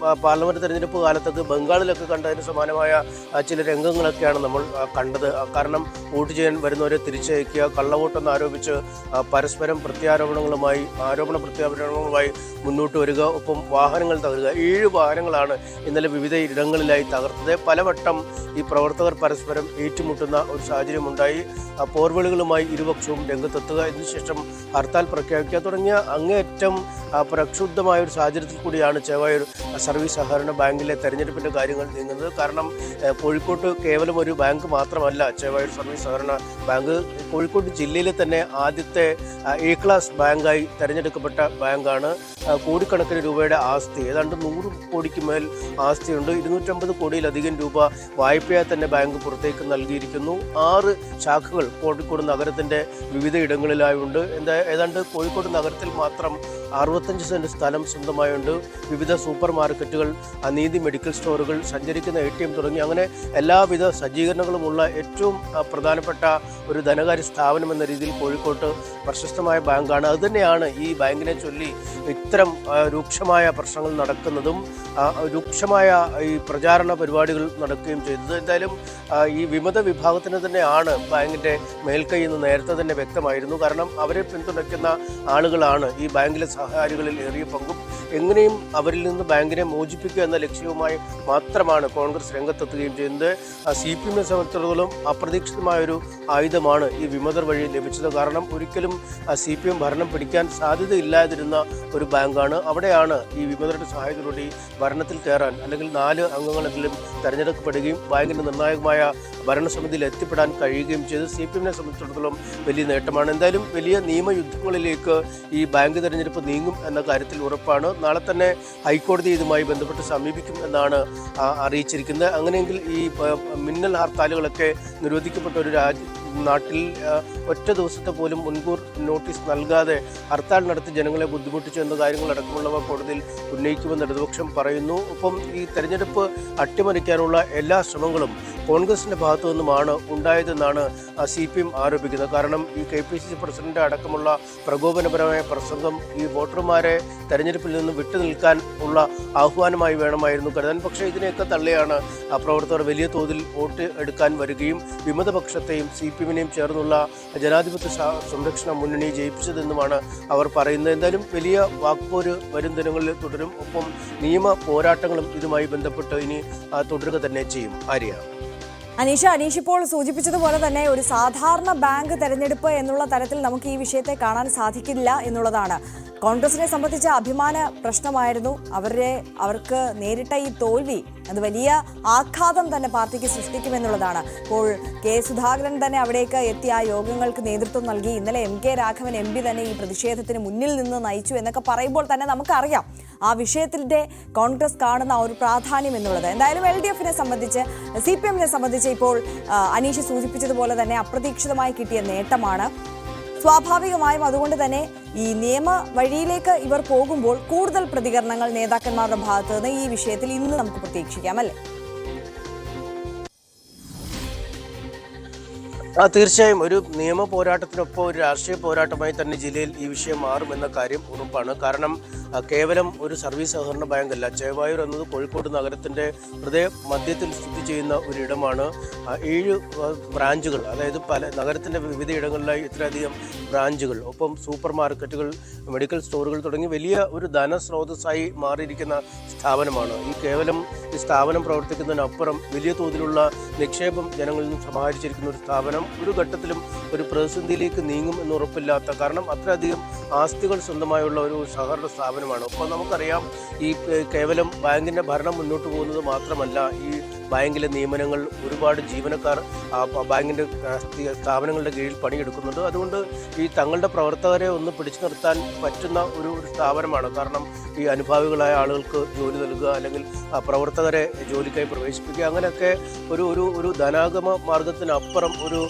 F: പാർലമെന്റ് തെരഞ്ഞെടുപ്പ് കാലത്തൊക്കെ ബംഗാളിലൊക്കെ കണ്ടതിന് സമാനമായ ചില രംഗങ്ങളൊക്കെയാണ് നമ്മൾ കണ്ടത്. കാരണം വോട്ട് ചെയ്യാൻ വരുന്നവരെ തിരിച്ചയക്കുക, കള്ളവോട്ടെന്ന് ആരോപിച്ച് പരസ്പരം ആരോപണ പ്രത്യാരോപണങ്ങളുമായി മുന്നോട്ട് വരിക, ഒപ്പം വാഹനങ്ങൾ തകരുക. 7 വാഹനങ്ങളാണ് ഇന്നലെ വിവിധ ഇടങ്ങളിലായി തകർത്തത്. പലവട്ടം ഈ പ്രവർത്തകർ പരസ്പരം ഏറ്റുമുട്ടുന്ന ഒരു സാഹചര്യമുണ്ടായി. പോർവിളികളുമായി ഇരുപക്ഷവും രംഗത്തെത്തുക, ഇതിനുശേഷം ഹർത്താൽ പ്രഖ്യാപിക്കുക തുടങ്ങിയ അങ്ങേയറ്റം പ്രക്ഷുബ്ധമായ ഒരു സാഹചര്യത്തിൽ കൂടിയാണ് ചേവായൂർ സർവീസ് സഹകരണ ബാങ്കിലെ തെരഞ്ഞെടുപ്പിൻ്റെ കാര്യങ്ങൾ നീങ്ങുന്നത്. കാരണം കോഴിക്കോട്ട് കേവലം ഒരു ബാങ്ക് മാത്രമല്ല ചേവായൂർ സർവീസ് സഹകരണ ബാങ്ക്, കോഴിക്കോട് ജില്ലയിലെ തന്നെ ആദ്യത്തെ A ക്ലാസ് ബാങ്കായി തെരഞ്ഞെടുക്കപ്പെട്ട ബാങ്കാണ്. കോടിക്കണക്കിന് രൂപയുടെ ആസ്തി, ഏതാണ്ട് 100 കോടിക്ക് മേൽ ആസ്തിയുണ്ട്. 250 കോടിയിലധികം രൂപ വായ്പയായി തന്നെ ബാങ്ക് പുറത്തേക്ക് നൽകിയിരിക്കുന്നു. 6 ശാഖകൾ കോഴിക്കോട് നഗരത്തിൻ്റെ വിവിധ ഇടങ്ങളിലായുണ്ട്. ഏതാണ്ട് കോഴിക്കോട് നഗരത്തിൽ മാത്രം 65 സെന്റ് സ്ഥലം സ്വന്തമായുണ്ട്. വിവിധ സൂപ്പർ മാർക്കറ്റുകൾ, നീതി മെഡിക്കൽ സ്റ്റോറുകൾ, സഞ്ചരിക്കുന്ന ATM തുടങ്ങി അങ്ങനെ എല്ലാവിധ സജ്ജീകരണങ്ങളുമുള്ള ഏറ്റവും പ്രധാനപ്പെട്ട ഒരു ധനകാര്യ സ്ഥാപനം എന്ന രീതിയിൽ കോഴിക്കോട്ട് പ്രശസ്തമായ ബാങ്കാണ്. അതുതന്നെയാണ് ഈ ബാങ്കിനെ ചൊല്ലി ഇത്തരം രൂക്ഷമായ പ്രശ്നങ്ങൾ നടക്കുന്നതും രൂക്ഷമായ ഈ പ്രചാരണ പരിപാടികൾ നടക്കുകയും ചെയ്തത്. എന്തായാലും ഈ വിമത വിഭാഗത്തിന് തന്നെയാണ് ബാങ്കിൻ്റെ മേൽക്കൈ എന്ന് നേരത്തെ തന്നെ വ്യക്തമായിരുന്നു. കാരണം അവരെ പിന്തുണയ്ക്കുന്ന ആളുകളാണ് ഈ ബാങ്കിലെ സഹകാരികളിൽ ഏറിയ പങ്കും. എങ്ങനെയും അവരിൽ നിന്ന് ബാങ്കിനെ മോചിപ്പിക്കുക എന്ന ലക്ഷ്യവുമായി മാത്രമാണ് കോൺഗ്രസ് രംഗത്തെത്തുകയും ചെയ്യുന്നത്. CPM-നെ സംബന്ധിച്ചിടത്തോളം അപ്രതീക്ഷിതമായൊരു ആയുധമാണ് ഈ വിമതർ വഴി ലഭിച്ചത്. കാരണം ഒരിക്കലും CPM ഭരണം പിടിക്കാൻ സാധ്യതയില്ലാതിരുന്ന ഒരു ബാങ്കാണ്. അവിടെയാണ് ഈ വിമതരുടെ സഹായത്തോടുകൂടി ഭരണത്തിൽ കയറാൻ അല്ലെങ്കിൽ 4 അംഗങ്ങളെങ്കിലും തെരഞ്ഞെടുക്കപ്പെടുകയും ബാങ്കിൻ്റെ നിർണായകമായ ഭരണസമിതിയിൽ എത്തിപ്പെടാൻ കഴിയുകയും ചെയ്ത് CPM-നെ സംബന്ധിച്ചിടത്തോളം വലിയ നേട്ടമാണ്. എന്തായാലും വലിയ നിയമയുദ്ധങ്ങളിലേക്ക് ഈ ബാങ്ക് തെരഞ്ഞെടുപ്പ് നീങ്ങും എന്ന കാര്യത്തിൽ ഉറപ്പാണ്. നാളെ തന്നെ ഹൈക്കോടതി ഇതുമായി ബന്ധപ്പെട്ട് സമീപിക്കും എന്നാണ് അറിയിച്ചിരിക്കുന്നത്. അങ്ങനെയെങ്കിൽ ഈ മിന്നൽ ഹർത്താലുകളൊക്കെ നിരോധിക്കപ്പെട്ട ഒരു നാട്ടിൽ ഒറ്റ ദിവസത്തെ പോലും മുൻകൂർ നോട്ടീസ് നൽകാതെ ഹർത്താൽ നടത്തി ജനങ്ങളെ ബുദ്ധിമുട്ടിച്ചു എന്ന കാര്യങ്ങളടക്കമുള്ളവ കോടതിയിൽ ഉന്നയിക്കുമെന്ന് ഇടതുപക്ഷം പറയുന്നു. ഒപ്പം ഈ തെരഞ്ഞെടുപ്പ് അട്ടിമറിക്കാനുള്ള എല്ലാ ശ്രമങ്ങളും കോൺഗ്രസിന്റെ ഭാഗത്തു നിന്നുമാണ് ഉണ്ടായതെന്നാണ് CPM ആരോപിക്കുന്നത്. കാരണം ഈ KPCC പ്രസിഡന്റ് അടക്കമുള്ള പ്രകോപനപരമായ പ്രസംഗം ഈ വോട്ടർമാരെ തെരഞ്ഞെടുപ്പിൽ നിന്ന് വിട്ടുനിൽക്കാൻ ഉള്ള ആഹ്വാനമായി വേണമായിരുന്നു കരുതാൻ. പക്ഷേ ഇതിനെയൊക്കെ തള്ളിയാണ് പ്രവർത്തകർ വലിയ തോതിൽ വോട്ട് എടുക്കാൻ വരികയും വിമതപക്ഷത്തെയും CPM-നെയും ചേർന്നുള്ള ജനാധിപത്യ സംരക്ഷണ മുന്നണി ജയിപ്പിച്ചതെന്നുമാണ് അവർ പറയുന്നത്. എന്തായാലും വലിയ വാക്പോര് വരും ദിനങ്ങളിൽ തുടരും. ഒപ്പം നിയമ പോരാട്ടങ്ങളും ഇതുമായി ബന്ധപ്പെട്ട് ഇനി തുടരുക തന്നെ ചെയ്യും. ആര്യ.
A: അനീഷ് ഇപ്പോൾ സൂചിപ്പിച്ചതുപോലെ തന്നെ ഒരു സാധാരണ ബാങ്ക് തെരഞ്ഞെടുപ്പ് എന്നുള്ള തരത്തിൽ നമുക്ക് ഈ വിഷയത്തെ കാണാൻ സാധിക്കില്ല എന്നുള്ളതാണ്. കോൺഗ്രസിനെ സംബന്ധിച്ച അഭിമാന പ്രശ്നമായിരുന്നു. അവർക്ക് നേരിട്ട ഈ തോൽവി അത് വലിയ ആഘാതം തന്നെ പാർട്ടിക്ക് സൃഷ്ടിക്കുമെന്നുള്ളതാണ്. ഇപ്പോൾ കെ സുധാകരൻ തന്നെ അവിടേക്ക് എത്തി ആ യോഗങ്ങൾക്ക് നേതൃത്വം നൽകി. ഇന്നലെ MK രാഘവൻ MP തന്നെ ഈ പ്രതിഷേധത്തിന് മുന്നിൽ നിന്ന് നയിച്ചു എന്നൊക്കെ പറയുമ്പോൾ തന്നെ നമുക്കറിയാം ആ വിഷയത്തിന്റെ കോൺഗ്രസ് കാണുന്ന ഒരു പ്രാധാന്യം എന്നുള്ളത്. എന്തായാലും LDF-നെ സംബന്ധിച്ച് CPM-നെ സംബന്ധിച്ച് ഇപ്പോൾ അനീഷ് സൂചിപ്പിച്ചതുപോലെ തന്നെ അപ്രതീക്ഷിതമായി കിട്ടിയ നേട്ടമാണ്. സ്വാഭാവികമായും അതുകൊണ്ട് തന്നെ ഈ നിയമ വഴിയിലേക്ക് ഇവർ പോകുമ്പോൾ കൂടുതൽ പ്രതികരണങ്ങൾ നേതാക്കന്മാരുടെ ഭാഗത്ത് നിന്ന് ഈ വിഷയത്തിൽ ഇന്ന് നമുക്ക് പ്രതീക്ഷിക്കാം, അല്ലേ?
F: തീർച്ചയായും ഒരു നിയമ പോരാട്ടത്തിനൊപ്പം ഒരു രാഷ്ട്രീയ പോരാട്ടമായി തന്നെ ജില്ലയിൽ ഈ വിഷയം മാറുമെന്ന കാര്യം ഉറപ്പാണ്. കാരണം കേവലം ഒരു സർവീസ് സഹകരണ ബാങ്കല്ല. ചേവായൂർ എന്നത് കോഴിക്കോട് നഗരത്തിൻ്റെ ഹൃദയ മധ്യത്തിൽ സ്ഥിതി ചെയ്യുന്ന ഒരിടമാണ്. 7 ബ്രാഞ്ചുകൾ, അതായത് പല നഗരത്തിൻ്റെ വിവിധ ഇടങ്ങളിലായി ഇത്രയധികം ബ്രാഞ്ചുകൾ, ഒപ്പം സൂപ്പർ മാർക്കറ്റുകൾ, മെഡിക്കൽ സ്റ്റോറുകൾ തുടങ്ങി വലിയ ഒരു ധനസ്രോതസ്സായി മാറിയിരിക്കുന്ന സ്ഥാപനമാണ്. ഈ സ്ഥാപനം പ്രവർത്തിക്കുന്നതിനപ്പുറം വലിയ തോതിലുള്ള നിക്ഷേപം ജനങ്ങളിൽ നിന്ന് സമാഹരിച്ചിരിക്കുന്ന ഒരു സ്ഥാപനം ഒരു ഘട്ടത്തിലും ഒരു പ്രതിസന്ധിയിലേക്ക് നീങ്ങും എന്ന് ഉറപ്പില്ലാത്ത, കാരണം അത്രയധികം ആസ്തികൾ സ്വന്തമായുള്ള ഒരു സഹകരണ സ്ഥാപനമാണ്. ഒപ്പം നമുക്കറിയാം ഈ കേവലം ബാങ്കിൻ്റെ ഭരണം മുന്നോട്ട് പോകുന്നത് മാത്രമല്ല, ഈ ബാങ്കിലെ നിയമനങ്ങൾ ഒരുപാട് ജീവനക്കാർ ബാങ്കിൻ്റെ സ്ഥാപനങ്ങളുടെ കീഴിൽ പണിയെടുക്കുന്നുണ്ട്. അതുകൊണ്ട് ഈ തങ്ങളുടെ പ്രവർത്തകരെ ഒന്ന് പിടിച്ചു നിർത്താൻ പറ്റുന്ന ഒരു സ്ഥാപനമാണ്. കാരണം ഈ അനുഭാവികളായ ആളുകൾക്ക് ജോലി നൽകുക, അല്ലെങ്കിൽ പ്രവർത്തകരെ ജോലിക്കായി പ്രവേശിപ്പിക്കുക, അങ്ങനെയൊക്കെ ഒരു ധനാഗമ മാർഗത്തിനപ്പുറം ഒരു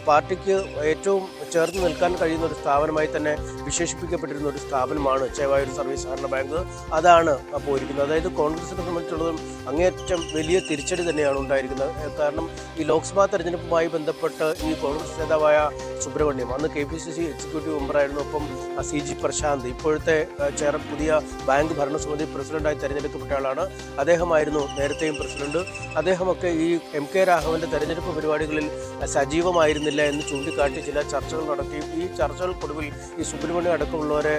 F: പാർട്ടിക്ക് ഏറ്റവും ചേർന്ന് നിൽക്കാൻ കഴിയുന്ന ഒരു സ്ഥാപനമായി തന്നെ വിശേഷിപ്പിക്കപ്പെട്ടിരുന്ന ഒരു സ്ഥാപനമാണ് ചേവായൂർ സർവീസ് സഹകരണ ബാങ്ക്. അതാണ് പോയിരിക്കുന്നത്. അതായത് കോൺഗ്രസിനെ സംബന്ധിച്ചുള്ളതും അങ്ങേയറ്റം വലിയ തിരിച്ചടി തന്നെയാണ് ഉണ്ടായിരിക്കുന്നത്. കാരണം ഈ ലോക്സഭാ തെരഞ്ഞെടുപ്പുമായി ബന്ധപ്പെട്ട് ഈ കോൺഗ്രസ് നേതാവായ സുബ്രഹ്മണ്യം, അന്ന് KPCC എക്സിക്യൂട്ടീവ് മെമ്പറായിരുന്നു, ഒപ്പം CG പ്രശാന്ത്, ഇപ്പോഴത്തെ പുതിയ ബാങ്ക് ഭരണസമിതി പ്രസിഡന്റായി തെരഞ്ഞെടുക്കപ്പെട്ട ആളാണ്. അദ്ദേഹമായിരുന്നു നേരത്തെയും പ്രസിഡന്റ്. അദ്ദേഹമൊക്കെ ഈ MK രാഘവന്റെ തെരഞ്ഞെടുപ്പ് പരിപാടികളിൽ സജീവമായിരുന്നില്ല എന്ന് ചൂണ്ടിക്കാട്ടി ചില ചർച്ചകൾ നടത്തിയും ഈ ചർച്ചകൾക്കൊടുവിൽ ഈ സുബ്രഹ്മണ്യം അടക്കമുള്ളവരെ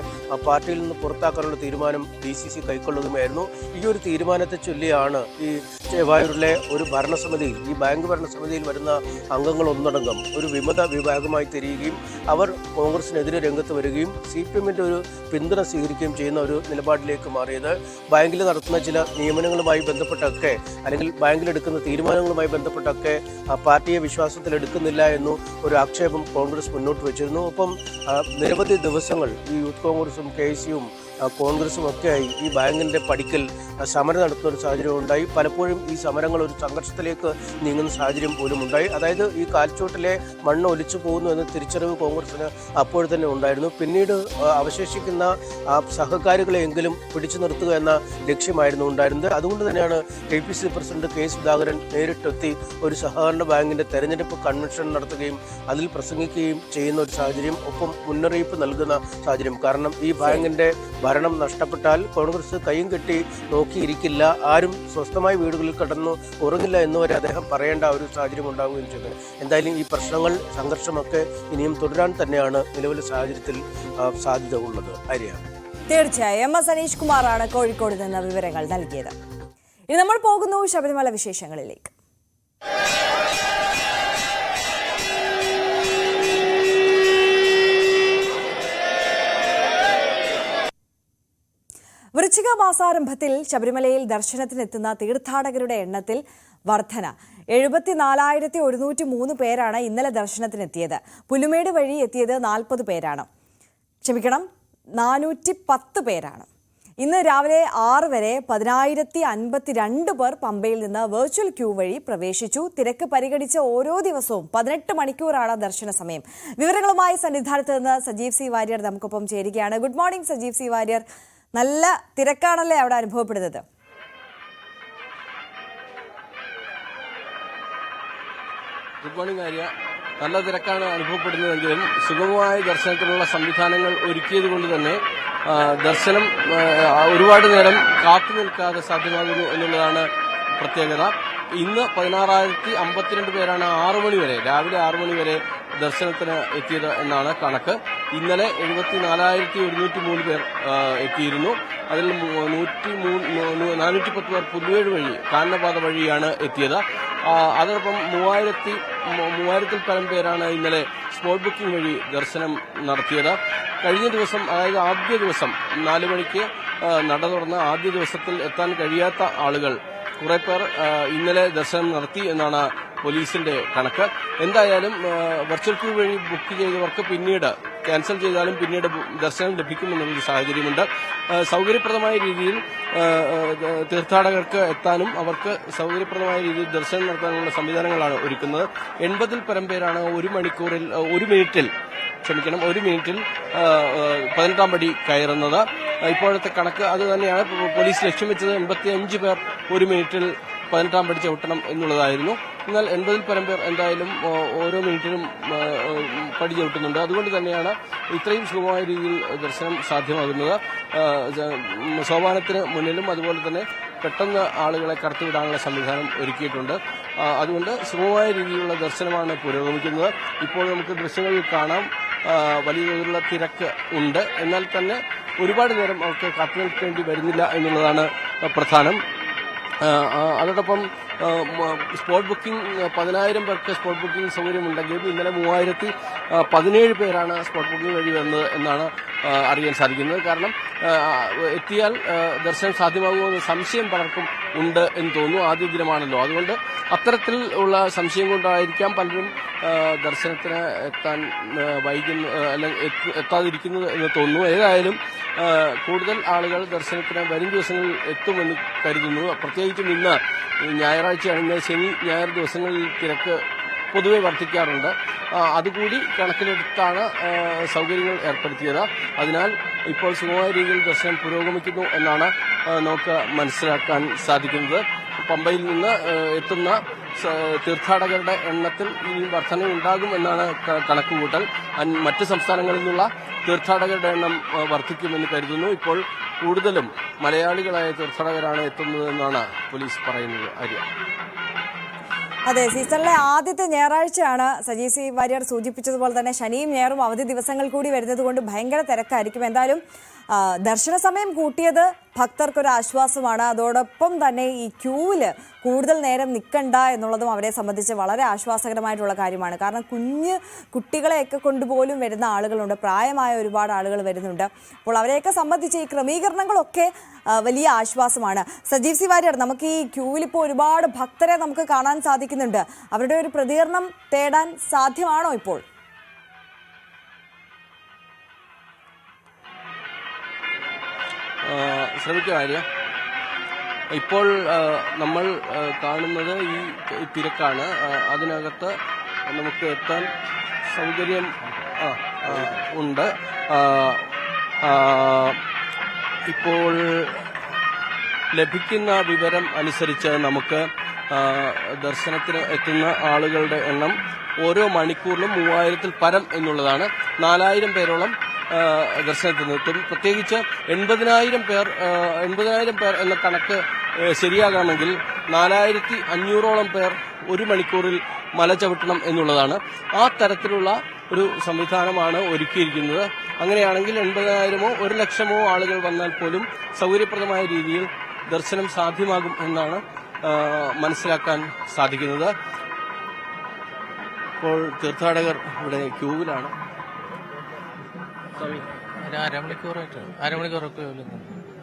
F: പാർട്ടിയിൽ നിന്ന് പുറത്താക്കാനുള്ള തീരുമാനം DCC കൈക്കൊള്ളുകയായിരുന്നു. ഈ ഒരു തീരുമാനത്തെ ചൊല്ലിയാണ് ഈ ചേവായൂരിലെ ഒരു ഭരണസമിതിയിൽ, ഈ ബാങ്ക് ഭരണസമിതിയിൽ വരുന്ന അംഗങ്ങൾ ഒന്നടങ്കം ഒരു വിമത വിഭാഗമായി തിരിയുകയും അവർ കോൺഗ്രസിനെതിരെ രംഗത്ത് വരികയും CPM-ന്റെ ഒരു പിന്തുണ സ്വീകരിക്കുകയും ചെയ്യുന്ന ഒരു നിലപാടിലേക്ക് മാറിയത്. ബാങ്കിൽ നടത്തുന്ന ചില നിയമനങ്ങളുമായി ബന്ധപ്പെട്ടൊക്കെ, അല്ലെങ്കിൽ ബാങ്കിലെടുക്കുന്ന തീരുമാനങ്ങളുമായി ബന്ധപ്പെട്ടൊക്കെ പാർട്ടിയെ വിശ്വാസത്തിലെടുക്കുന്നില്ല എന്നു ഒരു ആക്ഷേപം കോൺഗ്രസ് മുന്നോട്ട് വെച്ചിരുന്നു. ഒപ്പം നിരവധി ദിവസങ്ങൾ ഈ യൂത്ത് കോൺഗ്രസും KSU-യും കോൺഗ്രസും ഒക്കെയായി ഈ ബാങ്കിൻ്റെ പടിക്കൽ സമരം നടത്തുന്ന ഒരു സാഹചര്യം ഉണ്ടായി. പലപ്പോഴും ഈ സമരങ്ങൾ ഒരു സംഘർഷത്തിലേക്ക് നീങ്ങുന്ന സാഹചര്യം പോലും ഉണ്ടായി. അതായത് ഈ കാൽച്ചോട്ടിലെ മണ്ണ് ഒലിച്ചു പോകുന്നു എന്ന തിരിച്ചറിവ് കോൺഗ്രസിന് അപ്പോൾ തന്നെ ഉണ്ടായിരുന്നു. പിന്നീട് അവശേഷിക്കുന്ന സഹകാരികളെയെങ്കിലും പിടിച്ചു നിർത്തുക എന്ന ലക്ഷ്യമായിരുന്നു ഉണ്ടായിരുന്നത്. അതുകൊണ്ട് തന്നെയാണ് KPCC പ്രസിഡന്റ് K സുധാകരൻ നേരിട്ടെത്തി ഒരു സഹകരണ ബാങ്കിൻ്റെ തെരഞ്ഞെടുപ്പ് കൺവെൻഷൻ നടത്തുകയും അതിൽ പ്രസംഗിക്കുകയും ചെയ്യുന്ന ഒരു സാഹചര്യം, ഒപ്പം മുന്നറിയിപ്പ് നൽകുന്ന സാഹചര്യം. കാരണം ഈ ബാങ്കിൻ്റെ ഭരണം നഷ്ടപ്പെട്ടാൽ കോൺഗ്രസ് കൈയും കെട്ടി നോക്കിയിരിക്കില്ല, ആരും സ്വസ്ഥമായി വീടുകളിൽ കടന്നു ഉറങ്ങില്ല എന്നുവരെ അദ്ദേഹം പറയേണ്ട ഒരു സാഹചര്യം ഉണ്ടാവുകയും ചെയ്തു. എന്തായാലും ഈ പ്രശ്നങ്ങൾ, സംഘർഷമൊക്കെ ഇനിയും തുടരാൻ തന്നെയാണ് നിലവിലെ സാഹചര്യത്തിൽ സാധ്യത ഉള്ളത്. ആര്യാണ്.
A: തീർച്ചയായും MS അനീഷ് കുമാറാണ് കോഴിക്കോട് നിന്ന് വിവരങ്ങൾ നൽകിയത്. ഇനി നമ്മൾ പോകുന്നു ശബരിമല വിശേഷങ്ങളിലേക്ക്. വൃശ്ചിക മാസാരംഭത്തിൽ ശബരിമലയിൽ ദർശനത്തിനെത്തുന്ന തീർത്ഥാടകരുടെ എണ്ണത്തിൽ വർധന. 74,103 പേരാണ് ഇന്നലെ ദർശനത്തിനെത്തിയത്. പുലുമേട് വഴി എത്തിയത് 40 പേരാണ്. 410 പേരാണ്. ഇന്ന് രാവിലെ 6 വരെ 10,052 പേർ പമ്പയിൽ നിന്ന് വെർച്വൽ ക്യൂ വഴി പ്രവേശിച്ചു. തിരക്ക് പരിഗണിച്ച് ഓരോ ദിവസവും 18 മണിക്കൂറാണ് ദർശന സമയം. വിവരങ്ങളുമായി സന്നിധാനത്ത് നിന്ന് സജീവ് സി വാര്യർ നമുക്കൊപ്പം ചേരുകയാണ്. Good morning Sajeev C Warrier. നല്ല തിരക്കാണല്ലേ അവിടെ അനുഭവപ്പെടുന്നത്?
E: Good morning Arya. നല്ല തിരക്കാണ് അനുഭവപ്പെടുന്നതെങ്കിലും സുഗമമായ ദർശനത്തിനുള്ള സംവിധാനങ്ങൾ ഒരുക്കിയത് കൊണ്ട് തന്നെ ദർശനം ഒരുപാട് നേരം കാത്തു നിൽക്കാതെ സാധ്യമാകുന്നു എന്നുള്ളതാണ് പ്രത്യേകത. ഇന്ന് 16,052 പേരാണ് രാവിലെ 6 മണി വരെ ദർശനത്തിന് എത്തിയത് എന്നാണ് കണക്ക്. ഇന്നലെ 74,103 പേർ എത്തിയിരുന്നു. അതിൽ 410 പേർ പുല്ലുവേട് വഴി കാനനപാത വഴിയാണ് എത്തിയത്. അതോടൊപ്പം 3,000-ൽ പരം പേരാണ് ഇന്നലെ സ്പോട്ട് ബുക്കിംഗ് വഴി ദർശനം നടത്തിയത്. കഴിഞ്ഞ ദിവസം, അതായത് ആദ്യ ദിവസം 4 മണിക്ക് നട തുറന്ന ആദ്യ ദിവസത്തിൽ എത്താൻ കഴിയാത്ത ആളുകൾ കുറെ പേർ ഇന്നലെ ദർശനം നടത്തി എന്നാണ് പോലീസിന്റെ കണക്ക്. എന്തായാലും വെർച്വൽ ക്യൂ വഴി ബുക്ക് ചെയ്തവർക്ക് പിന്നീട് ക്യാൻസൽ ചെയ്താലും പിന്നീട് ദർശനം ലഭിക്കുമെന്നുള്ളൊരു സാഹചര്യമുണ്ട്. സൗകര്യപ്രദമായ രീതിയിൽ തീർത്ഥാടകർക്ക് എത്താനും അവർക്ക് സൗകര്യപ്രദമായ രീതിയിൽ ദർശനം നടത്താനുള്ള സംവിധാനങ്ങളാണ് ഒരുക്കുന്നത്. 80-ൽ പരം പേരാണ് ഒരു മിനിറ്റിൽ 18-ാം പടി കയറുന്നത്. ഇപ്പോഴത്തെ കണക്ക് അത് തന്നെയാണ്. പോലീസ് ലക്ഷ്യം വെച്ചത് 85 പേർ ഒരു മിനിറ്റിൽ 18-ാം പടി ചവിട്ടണം എന്നുള്ളതായിരുന്നു. എന്നാൽ 80-ൽ പരം പേർ എന്തായാലും ഓരോ മിനിറ്റിലും പടി ചവിട്ടുന്നുണ്ട്. അതുകൊണ്ട് തന്നെയാണ് ഇത്രയും സുഗമമായ രീതിയിൽ ദർശനം സാധ്യമാകുന്നത്. സോപാനത്തിന് മുന്നിലും അതുപോലെ തന്നെ പെട്ടെന്ന് ആളുകളെ കടത്തിവിടാനുള്ള സംവിധാനം ഒരുക്കിയിട്ടുണ്ട്. അതുകൊണ്ട് സുഗമമായ രീതിയിലുള്ള ദർശനമാണ് പുരോഗമിക്കുന്നത്. ഇപ്പോൾ നമുക്ക് ദൃശ്യങ്ങളിൽ കാണാം വലിയ തോതിലുള്ള തിരക്ക് ഉണ്ട്. എന്നാൽ തന്നെ ഒരുപാട് നേരം അവർക്ക് കാത്തു നിൽക്കേണ്ടി വരുന്നില്ല എന്നുള്ളതാണ് പ്രധാനം. അതോടൊപ്പം സ്പോട്ട് ബുക്കിംഗ് 10,000 പേർക്ക് സ്പോട്ട് ബുക്കിംഗ് സൗകര്യമുണ്ടെങ്കിലും ഇന്നലെ 3,017 പേരാണ് സ്പോട്ട് ബുക്കിംഗ് വഴി വന്നത് എന്നാണ് അറിയാൻ സാധിക്കുന്നത്. കാരണം എത്തിയാൽ ദർശനം സാധ്യമാകുമെന്ന് സംശയം പലർക്കും ഉണ്ട് എന്ന് തോന്നുന്നു. ആദ്യ ദിനമാണല്ലോ, അതുകൊണ്ട് അത്തരത്തിൽ ഉള്ള സംശയം കൊണ്ടായിരിക്കാം പലരും ദർശനത്തിന് എത്താൻ എത്താതിരിക്കുന്നത് എന്ന് തോന്നുന്നു. ഏതായാലും കൂടുതൽ ആളുകൾ ദർശനത്തിന് വരും ദിവസങ്ങളിൽ എത്തുമെന്ന് കരുതുന്നു. പ്രത്യേകിച്ചും ഇന്ന് ഞായറാഴ്ചയാണ്. ഇന്ന് ശനി ഞായർ ദിവസങ്ങളിൽ തിരക്ക് പൊതുവെ വർദ്ധിക്കാറുണ്ട്. അതുകൂടി കണക്കിലെടുത്താണ് സൗകര്യങ്ങൾ ഏർപ്പെടുത്തിയത്. അതിനാൽ ഇപ്പോൾ സുഗമമായ രീതിയിൽ ദർശനം പുരോഗമിക്കുന്നു എന്നാണ് നമുക്ക് മനസ്സിലാക്കാൻ സാധിക്കുന്നത്. പമ്പയിൽ നിന്ന് എത്തുന്ന തീർത്ഥാടകരുടെ എണ്ണത്തിൽ ഇനി വർധനയുണ്ടാകും എന്നാണ് കണക്കുകൂട്ടൽ. മറ്റ് സംസ്ഥാനങ്ങളിൽ നിന്നുള്ള തീർത്ഥാടകരുടെ എണ്ണം വർദ്ധിക്കുമെന്ന് കരുതുന്നു. ഇപ്പോൾ കൂടുതലും മലയാളികളായ തീർത്ഥാടകരാണ് എത്തുന്നതെന്നാണ് പോലീസ് പറയുന്നത്. ആര്യ.
A: അതെ, സീസണിലെ ആദ്യത്തെ ഞായറാഴ്ചയാണ്. സജീവ് സി വാര്യർ സൂചിപ്പിച്ചതുപോലെ തന്നെ ശനിയും ഞായറും അവധി ദിവസങ്ങൾ കൂടി വരുന്നത് കൊണ്ട് ഭയങ്കര തിരക്കായിരിക്കും. എന്തായാലും ദർശന സമയം കൂട്ടിയത് ഭക്തർക്കൊരു ആശ്വാസമാണ്. അതോടൊപ്പം തന്നെ ഈ ക്യൂവിൽ കൂടുതൽ നേരം നിൽക്കണ്ട എന്നുള്ളതും അവരെ സംബന്ധിച്ച് വളരെ ആശ്വാസകരമായിട്ടുള്ള കാര്യമാണ്. കാരണം കുട്ടികളെയൊക്കെ കൊണ്ടുപോലും വരുന്ന ആളുകളുണ്ട്, പ്രായമായ ഒരുപാട് ആളുകൾ വരുന്നുണ്ട്. അപ്പോൾ അവരെയൊക്കെ സംബന്ധിച്ച് ഈ ക്രമീകരണങ്ങളൊക്കെ വലിയ ആശ്വാസമാണ്. സജീവ് സി വാര്യർ, നമുക്ക് ഈ ക്യൂവിൽ ഇപ്പോൾ ഒരുപാട് ഭക്തരെ നമുക്ക് കാണാൻ സാധിക്കുന്നുണ്ട്. അവരുടെ ഒരു പ്രതികരണം തേടാൻ സാധ്യമാണോ ഇപ്പോൾ?
E: ശ്രമിക്കുക ആര്യ. ഇപ്പോൾ നമ്മൾ കാണുന്നത് ഈ തിരക്കാണ്. അതിനകത്ത് നമുക്ക് എത്താൻ സൗകര്യം ഉണ്ട്. ഇപ്പോൾ ലഭിക്കുന്ന വിവരം അനുസരിച്ച് നമുക്ക് ദർശനത്തിന് എത്തുന്ന ആളുകളുടെ എണ്ണം ഓരോ മണിക്കൂറിലും 3,000-ൽ പരം എന്നുള്ളതാണ്. 4,000 പേരോളം ദർശനത്തിന് എത്തും. പ്രത്യേകിച്ച് 80,000 പേർ എന്ന കണക്ക് ശരിയാകാമെങ്കിൽ 4,500-ഓളം പേർ ഒരു മണിക്കൂറിൽ മല ചവിട്ടണം എന്നുള്ളതാണ്. ആ തരത്തിലുള്ള ഒരു സംവിധാനമാണ് ഒരുക്കിയിരിക്കുന്നത്. അങ്ങനെയാണെങ്കിൽ 80,000-ഓ 1,00,000-ഓ ആളുകൾ വന്നാൽ പോലും സൗകര്യപ്രദമായ രീതിയിൽ ദർശനം സാധ്യമാകും എന്നാണ് മനസ്സിലാക്കാൻ സാധിക്കുന്നത്. ഇപ്പോൾ തീർത്ഥാടകർ ഇവിടെ ക്യൂവിലാണ്.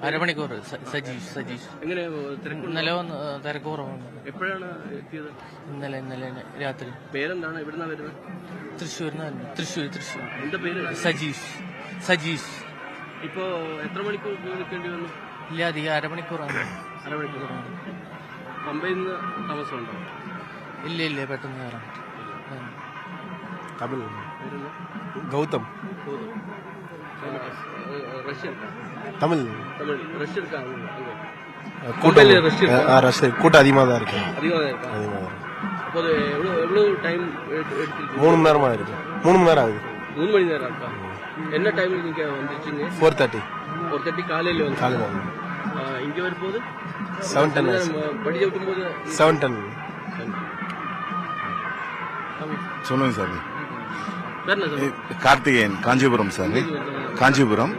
G: അരമണിക്കൂർ സജീഷ് ഇന്നലെ വന്ന് തിരക്ക് കുറവാണ്.
E: എപ്പോഴാണ് എത്തിയത്?
G: ഇന്നലെ രാത്രി.
E: പേരെന്താണ്? എവിടുന്നാ വരുന്നത്?
G: തൃശ്ശൂർ.
E: എന്താ പേര്?
G: സജീഷ്.
E: ഇപ്പോ എത്ര മണിക്കൂർ ക്യൂ നിൽക്കേണ്ടി വന്നു?
G: ഇല്ല അധികം അരമണിക്കൂറാണ്.
E: അരമണിക്കൂർ. പമ്പയിൽ നിന്ന് താമസമുണ്ടോ?
G: ഇല്ല പെട്ടെന്ന് കയറാം.
H: തമിഴ് ഗൗതം
E: റഷ്യൻ
H: தமிழ்
E: தமிழ் ரஷ் இருக்கா?
H: கூட்டம்
E: ரஷ்
H: ரஷ் கூட்டம் அதிகமாக தான் இருக்கு.
E: அதிகமாக இருக்கா?
H: அதிகமாக தான்.
E: அப்போ எவ்வளவு டைம் எடுத்துருக்கு?
H: 3 மணி நேரமா இருக்கு. 3 மணி நேரம் ஆகுது.
E: 3 மணி நேரம் இருக்கா? என்ன டைமில் நீங்க வந்துருச்சீங்க?
H: 4:30
E: 4:30 காலையில் வந்து.
H: காலையில் வந்து
E: இங்க வரும்போது
H: 7:10
E: படிச்சு விட்டும்போது
H: 7:10 சொல்லுங்க சார்.
E: வேற என்ன sir?
I: Karthikeyan, Kanchipuram sir. Kanchipuram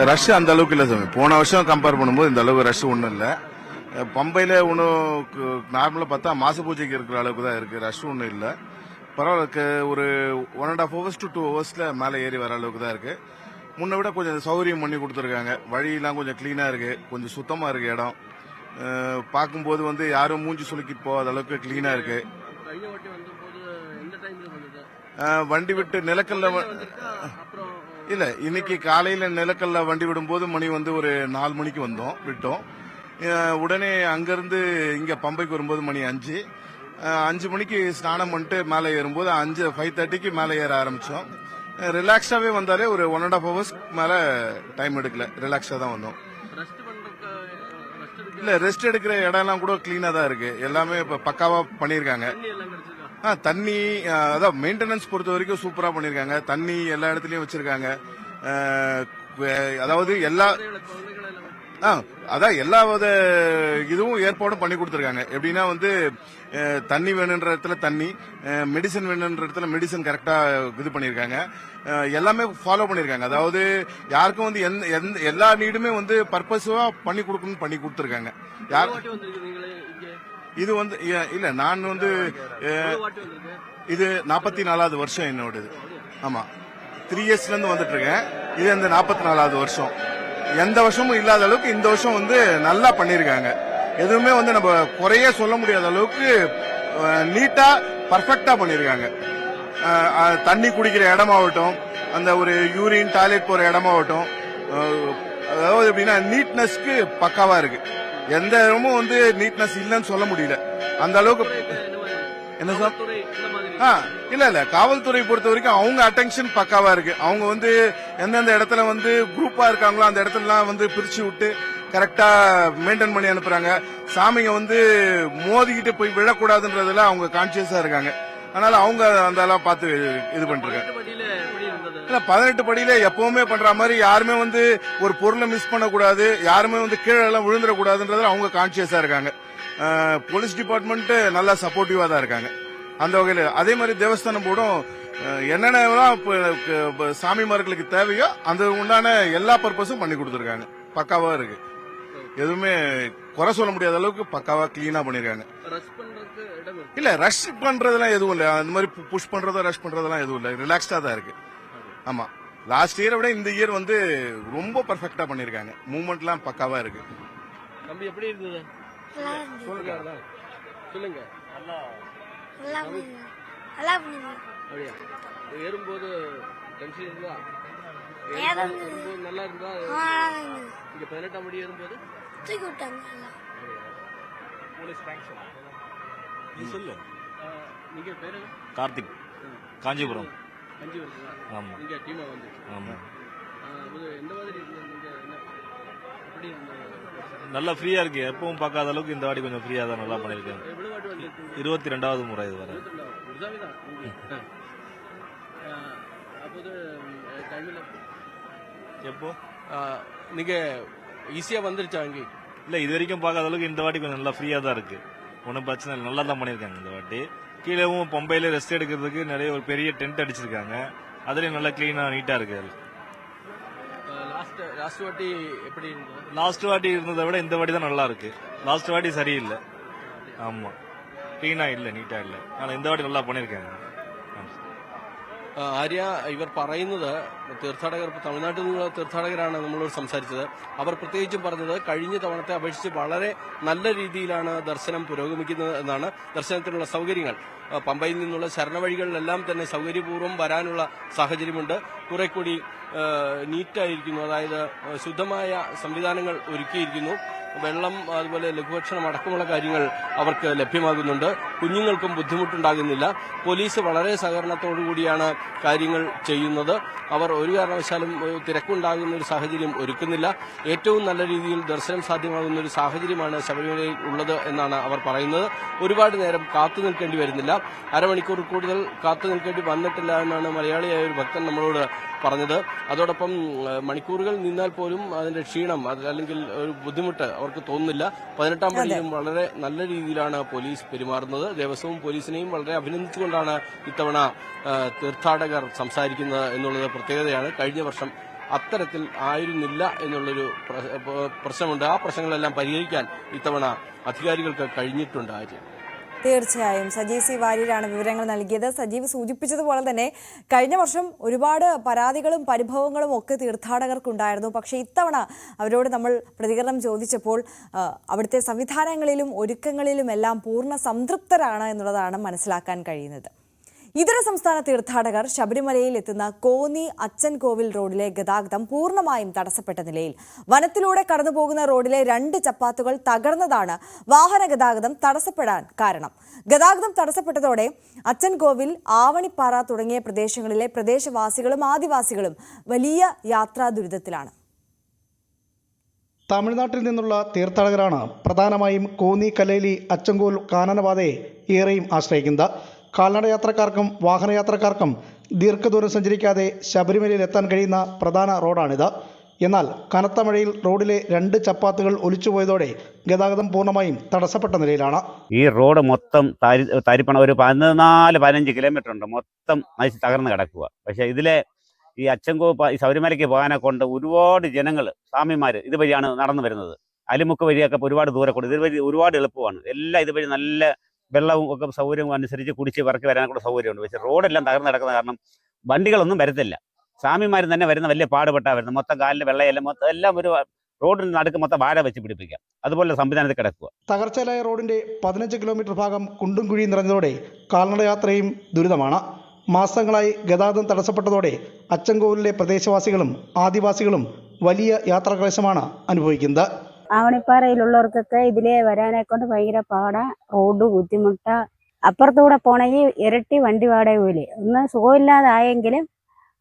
I: rush அந்த அளவுக்கு இல்லை சார். போன வருஷம் கம்பேர் பண்ணும்போது இந்த அளவுக்கு ரஷ் ஒன்றும் இல்லை. பம்பையில் ஒன்றும் நார்மலாக பார்த்தா மாச பூஜைக்கு இருக்கிற அளவுக்கு தான் இருக்கு. ரஷ் ஒன்றும் இல்லை. பரவாயில்ல. ஒரு 1.5 hours to 2 hours மேலே ஏறி வர அளவுக்கு தான் இருக்கு. முன்ன விட கொஞ்சம் சௌகரியம் பண்ணி கொடுத்துருக்காங்க. வழியெல்லாம் கொஞ்சம் கிளீனாக இருக்கு, கொஞ்சம் சுத்தமாக இருக்கு இடம். பார்க்கும்போது வந்து யாரும் மூஞ்சி சுலுக்கிட்டு போகாத அளவுக்கு கிளீனாக இருக்கு.
E: കഴിഞ്ഞ വട്ടി വന്നപ്പോൾ എந்த ടൈമിൽ വന്നത്?
I: வண்டி விட்டு நிலக்கல்ல
E: அப்புறம்
I: இல்ல இன்னைக்கு காலையில நிலக்கல்ல வண்டி விடும்போது மணி வந்து ஒரு 4 மணிக்கு விட்டோம். உடனே அங்கிருந்து இங்க பம்பைக்கு வரும்போது மணி 5. 5 மணிக்கு ஸ்நானம் பண்ணிட்டு மேலே ஏறும்போது 5:30க்கு மேலே ஏற ஆரம்பிச்சோம். ரிலாக்ஸாவே வந்தாலே ஒரு 1.5 hours மேல டைம் எடுக்கல. ரிலாக்ஸா தான் வந்தோம்.
E: ரெஸ்ட் பண்றதுக்கு ரெஸ்ட் எடுக்க
I: இல்ல ரெஸ்ட் எடுக்கிற இடம் எல்லாம் கூட கிளீனா தான் இருக்கு. எல்லாமே இப்ப பக்காவா பண்ணிருக்காங்க.
E: தண்ணி எல்லாம் கிடைச்சிருக்கா?
I: தண்ணி அதான் மெயின்டெனன்ஸ் பொறுத்த வரைக்கும் சூப்பரா பண்ணிருக்காங்க. தண்ணி எல்லா இடத்துலயும் வச்சிருக்காங்க. அதாவது எல்லா
E: குழந்தைகள் எல்லாம்
I: அதான் எல்லா வித இதுவும் ஏற்பாடும் பண்ணி கொடுத்துருக்காங்க. எப்படின்னா வந்து தண்ணி வேணுன்ற இடத்துல தண்ணி, மெடிசன் வேணுன்ற இடத்துல மெடிசன் கரெக்டா இது பண்ணிருக்காங்க. எல்லாமே ஃபாலோ பண்ணிருக்காங்க. அதாவது யாருக்கும் வந்து எல்லா நீடுமே வந்து பர்பஸா பண்ணி கொடுக்கணும்னு பண்ணி கொடுத்துருக்காங்க. யார்
E: வாட்டி வந்திருக்கீங்களே இங்க?
I: இது வந்து இல்ல நான் வந்து
E: வாட்டி வந்திருக்கேன்.
I: இது 44வது வருஷம் என்னோடது. ஆமா, 3 yearsல இருந்து வந்துட்டு இருக்கேன். இது இந்த 44வது வருஷம். எந்த வருஷமும் இல்லாத அளவுக்கு இந்த வருஷம் வந்து நல்லா பண்ணிருக்காங்க. எதுவுமே வந்து நம்ம குறைய சொல்ல முடியாத அளவுக்கு நீட்டா பர்ஃபெக்டா பண்ணிருக்காங்க. தண்ணி குடிக்கிற இடமாகட்டும், அந்த ஒரு யூரின் டாய்லெட் போற இடமாகட்டும், அதாவது எப்படின்னா நீட்னஸ்க்கு பக்காவா இருக்கு. எந்த இடமும் வந்து நீட்னஸ் இல்லைன்னு சொல்ல முடியல. அந்த அளவுக்கு என்ன சார்?
E: துறை இந்த மாதிரி
I: இல்ல காவல்துறை பொறுத்த வரைக்கும் அவங்க அட்டென்ஷன் பக்காவா இருக்கு. அவங்க வந்து எந்தெந்த இடத்துல வந்து குரூப்பா இருக்காங்களோ அந்த இடத்துலலாம் வந்து பிரிச்சு விட்டு கரெக்டா மெயின்டைன் பண்ணி அனுப்புறாங்க. சாமிங்க வந்து மோதிக்கிட்டு போய் விழக்கூடாதுன்றதுல அவங்க கான்சியஸா இருக்காங்க. அதனால அவங்க அந்த பார்த்து இது பண்றாங்க.
E: படியில எப்படி இருந்தது?
I: இல்ல 18 படியில எப்பவுமே பண்ற மாதிரி யாருமே வந்து ஒரு பொருளை மிஸ் பண்ணக்கூடாது, யாருமே வந்து கீழே எல்லாம் விழுந்துடக்கூடாதுன்றதுல அவங்க கான்சியஸா இருக்காங்க. போலீஸ் டிபார்ட்மெண்ட் நல்லா சப்போர்ட்டிவா தான் இருக்காங்க அந்த வகையில. அதே மாதிரி தேவஸ்தானம் போர்டும் என்னென்ன சாமிமார்களுக்கு தேவையோ அந்த உண்டான எல்லா பர்பஸும் பண்ணி கொடுத்துருக்காங்க. பக்காவா இருக்கு. எதுவுமே குறை சொல்ல முடியாத அளவுக்கு பக்காவா கிளீனா பண்ணிருக்காங்க.
E: ரஷ் பண்றதுக்கு இடம் இருக்கு?
I: இல்ல ரஷ் பண்றதெல்லாம் எதுவும் இல்ல. அந்த மாதிரி புஷ் பண்றதோ ரஷ் பண்றதெல்லாம் எதுவும் இல்ல. ரிலாக்ஸ்டா தான் இருக்கு. ஆமா, லாஸ்ட் இயரை விட இந்த இயர் வந்து ரொம்ப பர்ஃபெக்டா பண்ணிருக்காங்க. மூவ்மெண்ட்லாம் பக்காவா இருக்கு.
E: தம்பி எப்படி இருந்தது? சொல்லுங்க. அப்படியா? ஏறும்போது டென்ஷன் இருந்தா? ஏறும்போது நல்லா இருந்தா? இங்க 18ஆம் படி ஏறும்போது
J: தூக்கி விட்டாங்க.
E: Police thanks.
H: நீ சொல்லு.
E: நீங்க பேரு?
H: கார்த்திக், காஞ்சிபுரம்.
E: அஞ்சு வருஷமா
H: ஆமா.
E: நீங்க டீமா வந்து?
H: ஆமா.
E: எந்த மாதிரி இருந்தது? நீங்க என்ன எப்படி இருந்தது?
H: நல்லா ஃப்ரீயா இருக்கு. எப்பவும் பார்க்காத அளவுக்கு இந்த வாட்டி கொஞ்சம் ஃப்ரீயா தான் நல்லா பண்ணிருக்காங்க.
E: எவ்வளவு வாட்டி வந்திருக்கீங்க?
H: 22வது முறை இது வர.
E: அப்போது டைமில்
H: எப்போ
E: நீங்க ஈஸியா வந்துருச்சா அங்கே?
H: இல்ல இது வரைக்கும் பார்க்காத அளவுக்கு இந்த வாட்டி கொஞ்சம் நல்லா ஃப்ரீயா தான் இருக்கு. ஒன்றும் பிரச்சனை இல்லை. நல்லா தான் பண்ணிருக்காங்க இந்த வாட்டி. கீழேவும் பம்பையில ரெஸ்ட் எடுக்கிறதுக்கு நிறைய ஒரு பெரிய டென்ட் அடிச்சிருக்காங்க. அதுலயும் நல்லா கிளீனா நீட்டா இருக்கு.
E: லாஸ்ட் வாட்டி எப்படி இருந்தது?
H: லாஸ்ட் வாட்டி இருந்ததை விட இந்த வாட்டி தான் நல்லா இருக்கு. லாஸ்ட் வாட்டி சரியில்லை. ஆமா, கிளீனா இல்ல, நீட்டா இல்ல. ஆனா இந்த வாட்டி நல்லா பண்ணிருக்காங்க.
E: ആര്യ, ഇവർ പറയുന്നത് തീർത്ഥാടകർ തമിഴ്നാട്ടിൽ നിന്നുള്ള തീർത്ഥാടകരാണ് നമ്മളോട് സംസാരിച്ചത്. അവർ പ്രത്യേകിച്ചും പറഞ്ഞത് കഴിഞ്ഞ തവണത്തെ അപേക്ഷിച്ച് വളരെ നല്ല രീതിയിലാണ് ദർശനം പുരോഗമിക്കുന്നത് എന്നാണ്. ദർശനത്തിനുള്ള സൗകര്യങ്ങൾ പമ്പയിൽ നിന്നുള്ള ശരണവഴികളിലെല്ലാം തന്നെ സൗകര്യപൂർവ്വം വരാനുള്ള സാഹചര്യമുണ്ട്. കുറെ കൂടി നീറ്റായിരിക്കുന്നു, അതായത് ശുദ്ധമായ സംവിധാനങ്ങൾ ഒരുക്കിയിരിക്കുന്നു. വെള്ളം, അതുപോലെ ലഘുഭക്ഷണം അടക്കമുള്ള കാര്യങ്ങൾ അവർക്ക് ലഭ്യമാകുന്നുണ്ട്. കുഞ്ഞുങ്ങൾക്കും ബുദ്ധിമുട്ടുണ്ടാകുന്നില്ല. പോലീസ് വളരെ സഹകരണത്തോടുകൂടിയാണ് കാര്യങ്ങൾ ചെയ്യുന്നത്. അവർ ഒരു കാരണവശാലും തിരക്കുണ്ടാകുന്ന ഒരു സാഹചര്യം ഒരുക്കുന്നില്ല. ഏറ്റവും നല്ല രീതിയിൽ ദർശനം സാധ്യമാകുന്ന ഒരു സാഹചര്യമാണ് ശബരിമലയിൽ ഉള്ളത് എന്നാണ് അവർ പറയുന്നത്. ഒരുപാട് നേരം കാത്തു നിൽക്കേണ്ടി വരുന്നില്ല. അരമണിക്കൂർ കൂടുതൽ കാത്തു നിൽക്കേണ്ടി വന്നിട്ടില്ല എന്നാണ് മലയാളിയായ ഒരു ഭക്തൻ നമ്മളോട് പറഞ്ഞത്. അതോടൊപ്പം മണിക്കൂറുകൾ നിന്നാൽ പോലും അതിന്റെ ക്ഷീണം അല്ലെങ്കിൽ ഒരു ബുദ്ധിമുട്ട് അവർക്ക് തോന്നുന്നില്ല. 18-ാം പടിയിലും വളരെ നല്ല രീതിയിലാണ് പോലീസ് പെരുമാറുന്നത്. ദേവസ്വവും പോലീസിനെയും വളരെ അഭിനന്ദിച്ചുകൊണ്ടാണ് ഇത്തവണ തീർത്ഥാടകർ സംസാരിക്കുന്നത് എന്നുള്ളത് പ്രത്യേകതയാണ്. കഴിഞ്ഞ വർഷം അത്തരത്തിൽ ആയിരുന്നില്ല എന്നുള്ളൊരു പ്രശ്നമുണ്ട്. ആ പ്രശ്നങ്ങളെല്ലാം പരിഹരിക്കാൻ ഇത്തവണ അധികാരികൾക്ക് കഴിഞ്ഞിട്ടുണ്ട്.
A: തീർച്ചയായും സജീവ് സി വാര്യരാണ് വിവരങ്ങൾ നൽകിയത്. സജീവ് സൂചിപ്പിച്ചതുപോലെ തന്നെ കഴിഞ്ഞ വർഷം ഒരുപാട് പരാതികളും പരിഭവങ്ങളും ഒക്കെ തീർത്ഥാടകർക്കുണ്ടായിരുന്നു. പക്ഷേ ഇത്തവണ അവരോട് നമ്മൾ പ്രതികരണം ചോദിച്ചപ്പോൾ അവിടുത്തെ സംവിധാനങ്ങളിലും ഒരുക്കങ്ങളിലും എല്ലാം പൂർണ്ണ സംതൃപ്തരാണ് എന്നുള്ളതാണ് മനസ്സിലാക്കാൻ കഴിയുന്നത്. ഇതര സംസ്ഥാന തീർത്ഥാടകർ ശബരിമലയിൽ എത്തുന്ന കോന്നി അച്ചൻകോവിൽ റോഡിലെ ഗതാഗതം പൂർണ്ണമായും തടസ്സപ്പെട്ട നിലയിൽ. വനത്തിലൂടെ കടന്നുപോകുന്ന റോഡിലെ 2 ചപ്പാത്തുകൾ തകർന്നതാണ് വാഹന ഗതാഗതം തടസ്സപ്പെടാൻ കാരണം. ഗതാഗതം തടസ്സപ്പെട്ടതോടെ അച്ചൻകോവിൽ, ആവണിപ്പാറ തുടങ്ങിയ പ്രദേശങ്ങളിലെ പ്രദേശവാസികളും ആദിവാസികളും വലിയ യാത്രാ ദുരിതത്തിലാണ്.
J: തമിഴ്നാട്ടിൽ നിന്നുള്ള തീർത്ഥാടകരാണ് പ്രധാനമായും കോന്നി, കല്ലേലി, അച്ചൻകോവിൽ കാനനപാതയെ ഏറെയും ആശ്രയിക്കുന്നത്. കാൽനടയാത്രക്കാർക്കും വാഹനയാത്രക്കാർക്കും ദീർഘദൂരം സഞ്ചരിക്കാതെ ശബരിമലയിൽ എത്താൻ കഴിയുന്ന പ്രധാന റോഡാണിത്. എന്നാൽ കനത്ത മഴയിൽ റോഡിലെ 2 ചപ്പാത്തുകൾ ഒലിച്ചുപോയതോടെ ഗതാഗതം പൂർണ്ണമായും തടസ്സപ്പെട്ട നിലയിലാണ്.
K: ഈ റോഡ് മൊത്തം തരിപ്പണം ഒരു 14-15 കിലോമീറ്റർ ഉണ്ട്, മൊത്തം നശിച്ച് തകർന്ന് കിടക്കുക. പക്ഷേ ഇതിലെ ഈ അച്ചൻകോവ് ശബരിമലയ്ക്ക് പോകാനെ കൊണ്ട് ഒരുപാട് ജനങ്ങൾ, സ്വാമിമാർ ഇതുവഴിയാണ് നടന്നു വരുന്നത്. അലിമുക്ക് വഴിയൊക്കെ ഒരുപാട് ദൂരെ കൊണ്ട് ഇതുവഴി ഒരുപാട് എളുപ്പമാണ്. എല്ലാം ഇതുവഴി നല്ല വെള്ളവും ഒക്കെ സൗകര്യവും അനുസരിച്ച് കുടിച്ച് പറക്കി വരാനൊക്കെ സൗകര്യമുണ്ട്. പക്ഷേ റോഡെല്ലാം തകർന്ന് കിടക്കുന്ന കാരണം വണ്ടികളൊന്നും വരത്തില്ല. സ്വാമിമാർ തന്നെ വരുന്ന വലിയ പാടുപെട്ടാണ് വരുന്നത്. മൊത്തം കാലിൻ്റെ വെള്ളയെല്ലാം മൊത്തം എല്ലാം ഒരു റോഡിന് നടുക്ക് മൊത്തം വാഴ വെച്ച് പിടിപ്പിക്കാം. അതുപോലെ സംവിധാനത്തിൽ കിടക്കുക.
J: തകർച്ചയിലായ റോഡിന്റെ 15 കിലോമീറ്റർ ഭാഗം കുണ്ടും കുഴിയും നിറഞ്ഞതോടെ കാൽനടയാത്രയും ദുരിതമാണ്. മാസങ്ങളായി ഗതാഗതം തടസ്സപ്പെട്ടതോടെ അച്ചൻകോവിലിലെ പ്രദേശവാസികളും ആദിവാസികളും വലിയ യാത്രാക്ലേശമാണ് അനുഭവിക്കുന്നത്.
L: ആവണിപ്പാറയിലുള്ളവർക്കൊക്കെ ഇതിലേ വരാനെ കൊണ്ട് ഭയങ്കര പാടാ. റോഡ് ബുദ്ധിമുട്ടാ. അപ്പുറത്തൂടെ പോണെങ്കിൽ ഇരട്ടി വണ്ടി വാടക പോലെ. ഒന്ന് സുഖമില്ലാതായെങ്കിലും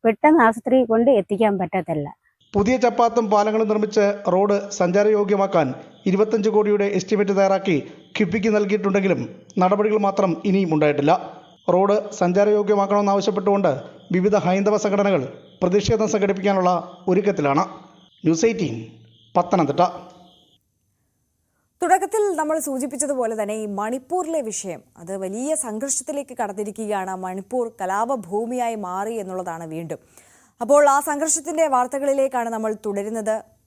L: പെട്ടെന്ന് ആശുപത്രിയിൽ കൊണ്ട് എത്തിക്കാൻ പറ്റത്തില്ല.
J: പുതിയ ചപ്പാത്തും പാലങ്ങളും നിർമ്മിച്ച് റോഡ് സഞ്ചാരയോഗ്യമാക്കാൻ 25 കോടിയുടെ എസ്റ്റിമേറ്റ് തയ്യാറാക്കി കിഫ്ബിക്ക് നൽകിയിട്ടുണ്ടെങ്കിലും നടപടികൾ മാത്രം ഇനിയും ഉണ്ടായിട്ടില്ല. റോഡ് സഞ്ചാരയോഗ്യമാക്കണമെന്നാവശ്യപ്പെട്ടുകൊണ്ട് വിവിധ ഹൈന്ദവ സംഘടനകൾ പ്രതിഷേധം സംഘടിപ്പിക്കാനുള്ള ഒരുക്കത്തിലാണ്. ന്യൂസ് 18 പത്തനംതിട്ട.
A: തുടക്കത്തിൽ നമ്മൾ സൂചിപ്പിച്ചതുപോലെ തന്നെ ഈ മണിപ്പൂരിലെ വിഷയം അത് വലിയ സംഘർഷത്തിലേക്ക് കടന്നിരിക്കുകയാണ്. മണിപ്പൂർ കലാപഭൂമിയായി മാറി എന്നുള്ളതാണ് വീണ്ടും. അപ്പോൾ ആ സംഘർഷത്തിന്റെ വാർത്തകളിലേക്കാണ് നമ്മൾ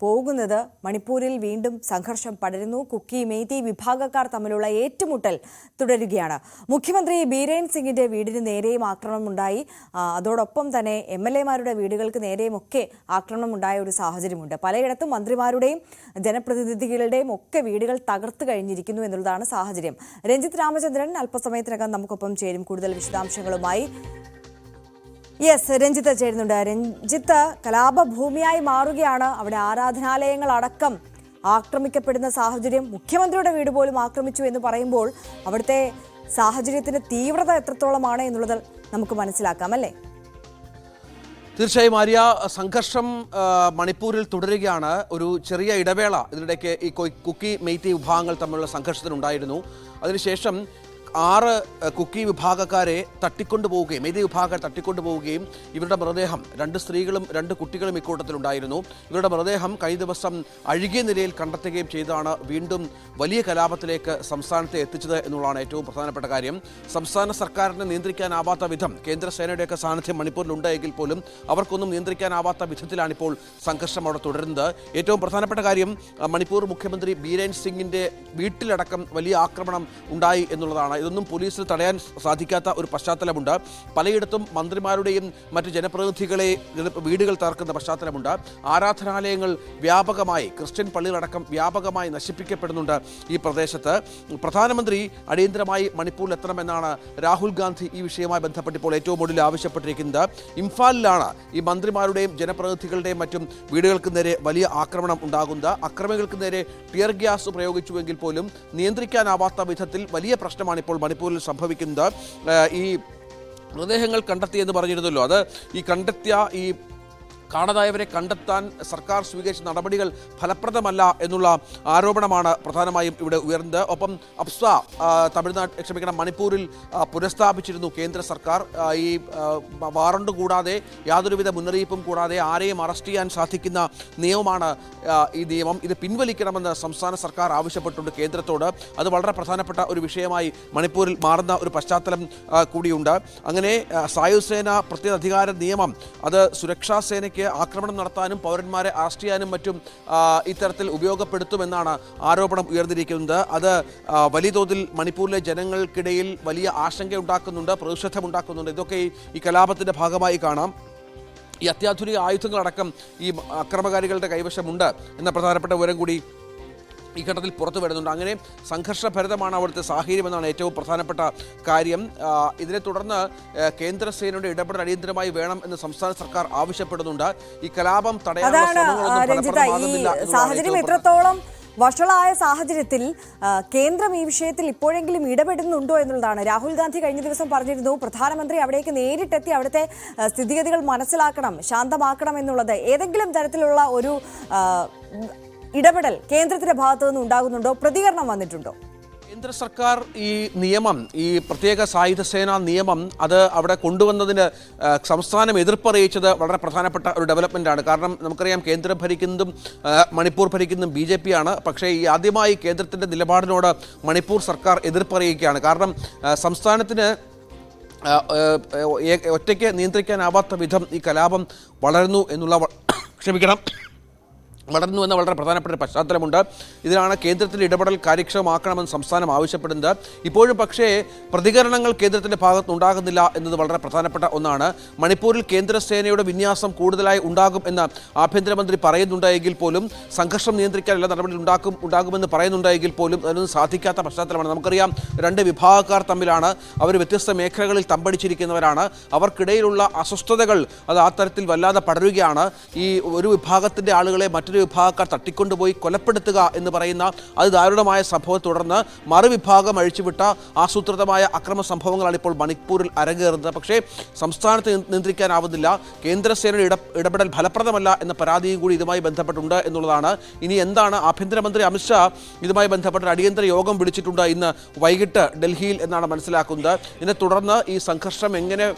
A: പോകുന്നത്. മണിപ്പൂരിൽ വീണ്ടും സംഘർഷം പടരുന്നു. കുക്കി, മെയ്തി വിഭാഗക്കാർ തമ്മിലുള്ള ഏറ്റുമുട്ടൽ തുടരുകയാണ്. മുഖ്യമന്ത്രി ബീരേൻ സിംഗിന്റെ വീടിന് നേരെയും ആക്രമണമുണ്ടായി. അതോടൊപ്പം തന്നെ MLA-മാരുടെ വീടുകൾക്ക് നേരെയും ഒക്കെ ആക്രമണമുണ്ടായ ഒരു സാഹചര്യമുണ്ട്. പലയിടത്തും മന്ത്രിമാരുടെയും ജനപ്രതിനിധികളുടെയും ഒക്കെ വീടുകൾ തകർത്ത് കഴിഞ്ഞിരിക്കുന്നു എന്നുള്ളതാണ് സാഹചര്യം. രഞ്ജിത്ത് രാമചന്ദ്രൻ അല്പസമയത്തിനകം നമുക്കൊപ്പം ചേരും കൂടുതൽ വിശദാംശങ്ങളുമായി. രഞ്ജിത്ത് ചേരുന്നുണ്ട്. രഞ്ജിത്ത്, കലാപഭൂമിയായി മാറുകയാണ്. അവിടെ ആരാധനാലയങ്ങൾ അടക്കം ആക്രമിക്കപ്പെടുന്ന സാഹചര്യം. മുഖ്യമന്ത്രിയുടെ വീട് പോലും ആക്രമിച്ചു എന്ന് പറയുമ്പോൾ അവിടുത്തെ സാഹചര്യത്തിന്റെ തീവ്രത എത്രത്തോളമാണ് എന്നുള്ളത് നമുക്ക് മനസ്സിലാക്കാം, അല്ലേ?
M: തീർച്ചയായും ആര്യ, സംഘർഷം മണിപ്പൂരിൽ തുടരുകയാണ്. ഒരു ചെറിയ ഇടവേള ഇതിനിടയ്ക്ക് ഈ കുക്കി, മെയ്തി വിഭാഗങ്ങൾ തമ്മിലുള്ള സംഘർഷത്തിനുണ്ടായിരുന്നു. അതിനുശേഷം 6 കുക്കി വിഭാഗക്കാരെ തട്ടിക്കൊണ്ടുപോവുകയും മെയ്തി വിഭാഗക്കാർ തട്ടിക്കൊണ്ടുപോവുകയും ഇവരുടെ മൃതദേഹം 2 സ്ത്രീകളും 2 കുട്ടികളും ഇക്കൂട്ടത്തിലുണ്ടായിരുന്നു. ഇവരുടെ മൃതദേഹം കഴിഞ്ഞ ദിവസം അഴുകിയ നിലയിൽ കണ്ടെത്തുകയും ചെയ്താണ് വീണ്ടും വലിയ കലാപത്തിലേക്ക് സംസ്ഥാനത്തെ എത്തിച്ചത് എന്നുള്ളതാണ് ഏറ്റവും പ്രധാനപ്പെട്ട കാര്യം. സംസ്ഥാന സർക്കാരിനെ നിയന്ത്രിക്കാനാവാത്ത വിധം കേന്ദ്രസേനയുടെയൊക്കെ സാന്നിധ്യം മണിപ്പൂരിലുണ്ടെങ്കിൽ പോലും അവർക്കൊന്നും നിയന്ത്രിക്കാനാവാത്ത വിധത്തിലാണിപ്പോൾ സംഘർഷം അവിടെ തുടരുന്നത്. ഏറ്റവും പ്രധാനപ്പെട്ട കാര്യം മണിപ്പൂർ മുഖ്യമന്ത്രി ബീരേൻ സിംഗിന്റെ വീട്ടിലടക്കം വലിയ ആക്രമണം ഉണ്ടായി എന്നുള്ളതാണ്. ഇതൊന്നും പോലീസിന് തടയാൻ സാധിക്കാത്ത ഒരു പശ്ചാത്തലമുണ്ട്. പലയിടത്തും മന്ത്രിമാരുടെയും മറ്റ് ജനപ്രതിനിധികളെ വീടുകൾ തകർക്കുന്ന പശ്ചാത്തലമുണ്ട്. ആരാധനാലയങ്ങൾ വ്യാപകമായി, ക്രിസ്ത്യൻ പള്ളികളടക്കം വ്യാപകമായി നശിപ്പിക്കപ്പെടുന്നുണ്ട് ഈ പ്രദേശത്ത്. പ്രധാനമന്ത്രി അടിയന്തരമായി മണിപ്പൂരിൽ എത്തണമെന്നാണ് രാഹുൽ ഗാന്ധി ഈ വിഷയവുമായി ബന്ധപ്പെട്ട് ഇപ്പോൾ ഏറ്റവും ഒടുവിൽ ആവശ്യപ്പെട്ടിരിക്കുന്നത്. ഇംഫാലിലാണ് ഈ മന്ത്രിമാരുടെയും ജനപ്രതിനിധികളുടെയും മറ്റും വീടുകൾക്ക് നേരെ വലിയ ആക്രമണം ഉണ്ടാകുന്നത്. അക്രമികൾക്ക് നേരെ ടിയർ ഗ്യാസ് പ്രയോഗിച്ചുവെങ്കിൽ പോലും നിയന്ത്രിക്കാനാവാത്ത വിധത്തിൽ വലിയ പ്രശ്നമാണ് ഇപ്പോൾ മണിപ്പൂരിൽ സംഭവിക്കുന്നത്. ഈ മൃതദേഹങ്ങൾ കണ്ടെത്തിയെന്ന് പറഞ്ഞിരുന്നല്ലോ, അത് ഈ കണ്ടെത്തിയ ഈ കാണാതായവരെ കണ്ടെത്താൻ സർക്കാർ സ്വീകരിച്ച നടപടികൾ ഫലപ്രദമല്ല എന്നുള്ള ആരോപണമാണ് പ്രധാനമായും ഇവിടെ ഉയർന്നത്. ഒപ്പം അപ്സ മണിപ്പൂരിൽ പുനഃസ്ഥാപിച്ചിരുന്നു കേന്ദ്ര സർക്കാർ. ഈ വാറണ്ട് കൂടാതെ യാതൊരുവിധ മുന്നറിയിപ്പും കൂടാതെ ആരെയും അറസ്റ്റ് ചെയ്യാൻ സാധിക്കുന്ന നിയമമാണ് ഈ നിയമം. ഇത് പിൻവലിക്കണമെന്ന് സംസ്ഥാന സർക്കാർ ആവശ്യപ്പെട്ടുണ്ട് കേന്ദ്രത്തോട്. അത് വളരെ പ്രധാനപ്പെട്ട ഒരു വിഷയമായി മണിപ്പൂരിൽ മാറുന്ന ഒരു പശ്ചാത്തലം കൂടിയുണ്ട്. അങ്ങനെ സായുധ സേന പ്രത്യേക അധികാര നിയമം അത് സുരക്ഷാ സേനയ്ക്ക് ആക്രമണം നടത്താനും പൗരന്മാരെ അറസ്റ്റ് ചെയ്യാനും മറ്റും ഇത്തരത്തിൽ ഉപയോഗപ്പെടുത്തുമെന്നാണ് ആരോപണം ഉയർന്നിരിക്കുന്നത്. അത് വലിയ തോതിൽ മണിപ്പൂരിലെ ജനങ്ങൾക്കിടയിൽ വലിയ ആശങ്കയുണ്ടാക്കുന്നുണ്ട്, പ്രതിഷേധമുണ്ടാക്കുന്നുണ്ട്. ഇതൊക്കെ ഈ കലാപത്തിൻ്റെ ഭാഗമായി കാണാം. ഈ അത്യാധുനിക ആയുധങ്ങളടക്കം ഈ അക്രമകാരികളുടെ കൈവശമുണ്ട് എന്ന പ്രധാനപ്പെട്ട വിവരം കൂടി ഈ ഘട്ടത്തിൽ പുറത്തു വരുന്നുണ്ട്. അങ്ങനെ സംഘർഷഭരിതമാണ് അവിടുത്തെ സാഹചര്യമെന്നാണ് ഏറ്റവും പ്രധാനപ്പെട്ട കാര്യം. ഇതിനെ തുടർന്ന് കേന്ദ്രസേനയുടെ ഇടപെടൽ അടിയന്തരമായി വേണം എന്ന് സംസ്ഥാന സർക്കാർ ആവശ്യപ്പെടുന്നുണ്ട്. ഈ കലാപം തടയാനുള്ള
A: സാഹചര്യം എത്രത്തോളം വഷളായ സാഹചര്യത്തിൽ കേന്ദ്രം ഈ വിഷയത്തിൽ ഇപ്പോഴെങ്കിലും ഇടപെടുന്നുണ്ടോ എന്നുള്ളതാണ്. രാഹുൽ ഗാന്ധി കഴിഞ്ഞ ദിവസം പറഞ്ഞിരുന്നു പ്രധാനമന്ത്രി അവിടേക്ക് നേരിട്ടെത്തി അവിടുത്തെ സ്ഥിതിഗതികൾ മനസ്സിലാക്കണം, ശാന്തമാക്കണം എന്നുള്ളത്. ഏതെങ്കിലും തരത്തിലുള്ള ഒരു ഇടപെടൽ കേന്ദ്രത്തിന്റെ ഭാഗത്തു നിന്ന് ഉണ്ടാകുന്നുണ്ടോ? പ്രതികരണം വന്നിട്ടുണ്ടോ?
M: കേന്ദ്ര സർക്കാർ ഈ നിയമം, ഈ പ്രത്യേക സായുധ സേനാ നിയമം അത് അവിടെ കൊണ്ടുവന്നതിന് സംസ്ഥാനം എതിർപ്പറിയിച്ചത് വളരെ പ്രധാനപ്പെട്ട ഒരു ഡെവലപ്മെൻ്റാണ്. കാരണം നമുക്കറിയാം കേന്ദ്രം ഭരിക്കുന്നതും മണിപ്പൂർ ഭരിക്കുന്നതും BJP ആണ്. പക്ഷേ ഈ ആദ്യമായി കേന്ദ്രത്തിൻ്റെ നിലപാടിനോട് മണിപ്പൂർ സർക്കാർ എതിർപ്പറിയിക്കുകയാണ്. കാരണം സംസ്ഥാനത്തിന് ഒറ്റയ്ക്ക് നിയന്ത്രിക്കാനാവാത്ത വിധം ഈ കലാപം വളരുന്നു എന്ന വളരെ പ്രധാനപ്പെട്ട ഒരു പശ്ചാത്തലമുണ്ട്. ഇതിലാണ് കേന്ദ്രത്തിൻ്റെ ഇടപെടൽ കാര്യക്ഷമമാക്കണമെന്ന് സംസ്ഥാനം ആവശ്യപ്പെടുന്നത്. ഇപ്പോഴും പക്ഷേ പ്രതികരണങ്ങൾ കേന്ദ്രത്തിൻ്റെ ഭാഗത്ത് ഉണ്ടാകുന്നില്ല എന്നത് വളരെ പ്രധാനപ്പെട്ട ഒന്നാണ്. മണിപ്പൂരിൽ കേന്ദ്രസേനയുടെ വിന്യാസം കൂടുതലായി ഉണ്ടാകും എന്ന് ആഭ്യന്തരമന്ത്രി പറയുന്നുണ്ടെങ്കിൽ പോലും, സംഘർഷം നിയന്ത്രിക്കാൻ എല്ലാ നടപടികൾ ഉണ്ടാകുമെന്ന് പറയുന്നുണ്ടെങ്കിൽ പോലും അതിനൊന്നും സാധിക്കാത്ത പശ്ചാത്തലമാണ്. നമുക്കറിയാം രണ്ട് വിഭാഗക്കാർ തമ്മിലാണ്, അവർ വ്യത്യസ്ത മേഖലകളിൽ തമ്പടിച്ചിരിക്കുന്നവരാണ്. അവർക്കിടയിലുള്ള അസ്വസ്ഥതകൾ അത് ആ തരത്തിൽ വല്ലാതെ പടരുകയാണ്. ഈ ഒരു വിഭാഗത്തിൻ്റെ ആളുകളെ മറ്റൊരു വിഭാഗക്കാർ തട്ടിക്കൊണ്ടുപോയി കൊലപ്പെടുത്തുക എന്ന് പറയുന്ന അത് ദാരുണമായ സംഭവത്തെ തുടർന്ന് മറുവിഭാഗം അഴിച്ചുവിട്ട ആസൂത്രിതമായ അക്രമ സംഭവങ്ങളാണ് ഇപ്പോൾ മണിപ്പൂരിൽ അരങ്ങേറുന്നത്. പക്ഷേ സംസ്ഥാനത്ത് നിയന്ത്രിക്കാനാവുന്നില്ല. കേന്ദ്രസേനയുടെ ഇടപെടൽ ഫലപ്രദമല്ല എന്ന പരാതിയും കൂടി ഇതുമായി ബന്ധപ്പെട്ടുണ്ട് എന്നുള്ളതാണ്. ഇനി എന്താണ് ആഭ്യന്തരമന്ത്രി അമിത്ഷാ ഇതുമായി ബന്ധപ്പെട്ട അടിയന്തര യോഗം വിളിച്ചിട്ടുണ്ട് ഇന്ന് വൈകിട്ട് ഡൽഹിയിൽ എന്നാണ് മനസ്സിലാക്കുന്നത്. ഇതിനെ തുടർന്ന് ഈ സംഘർഷം എങ്ങനെ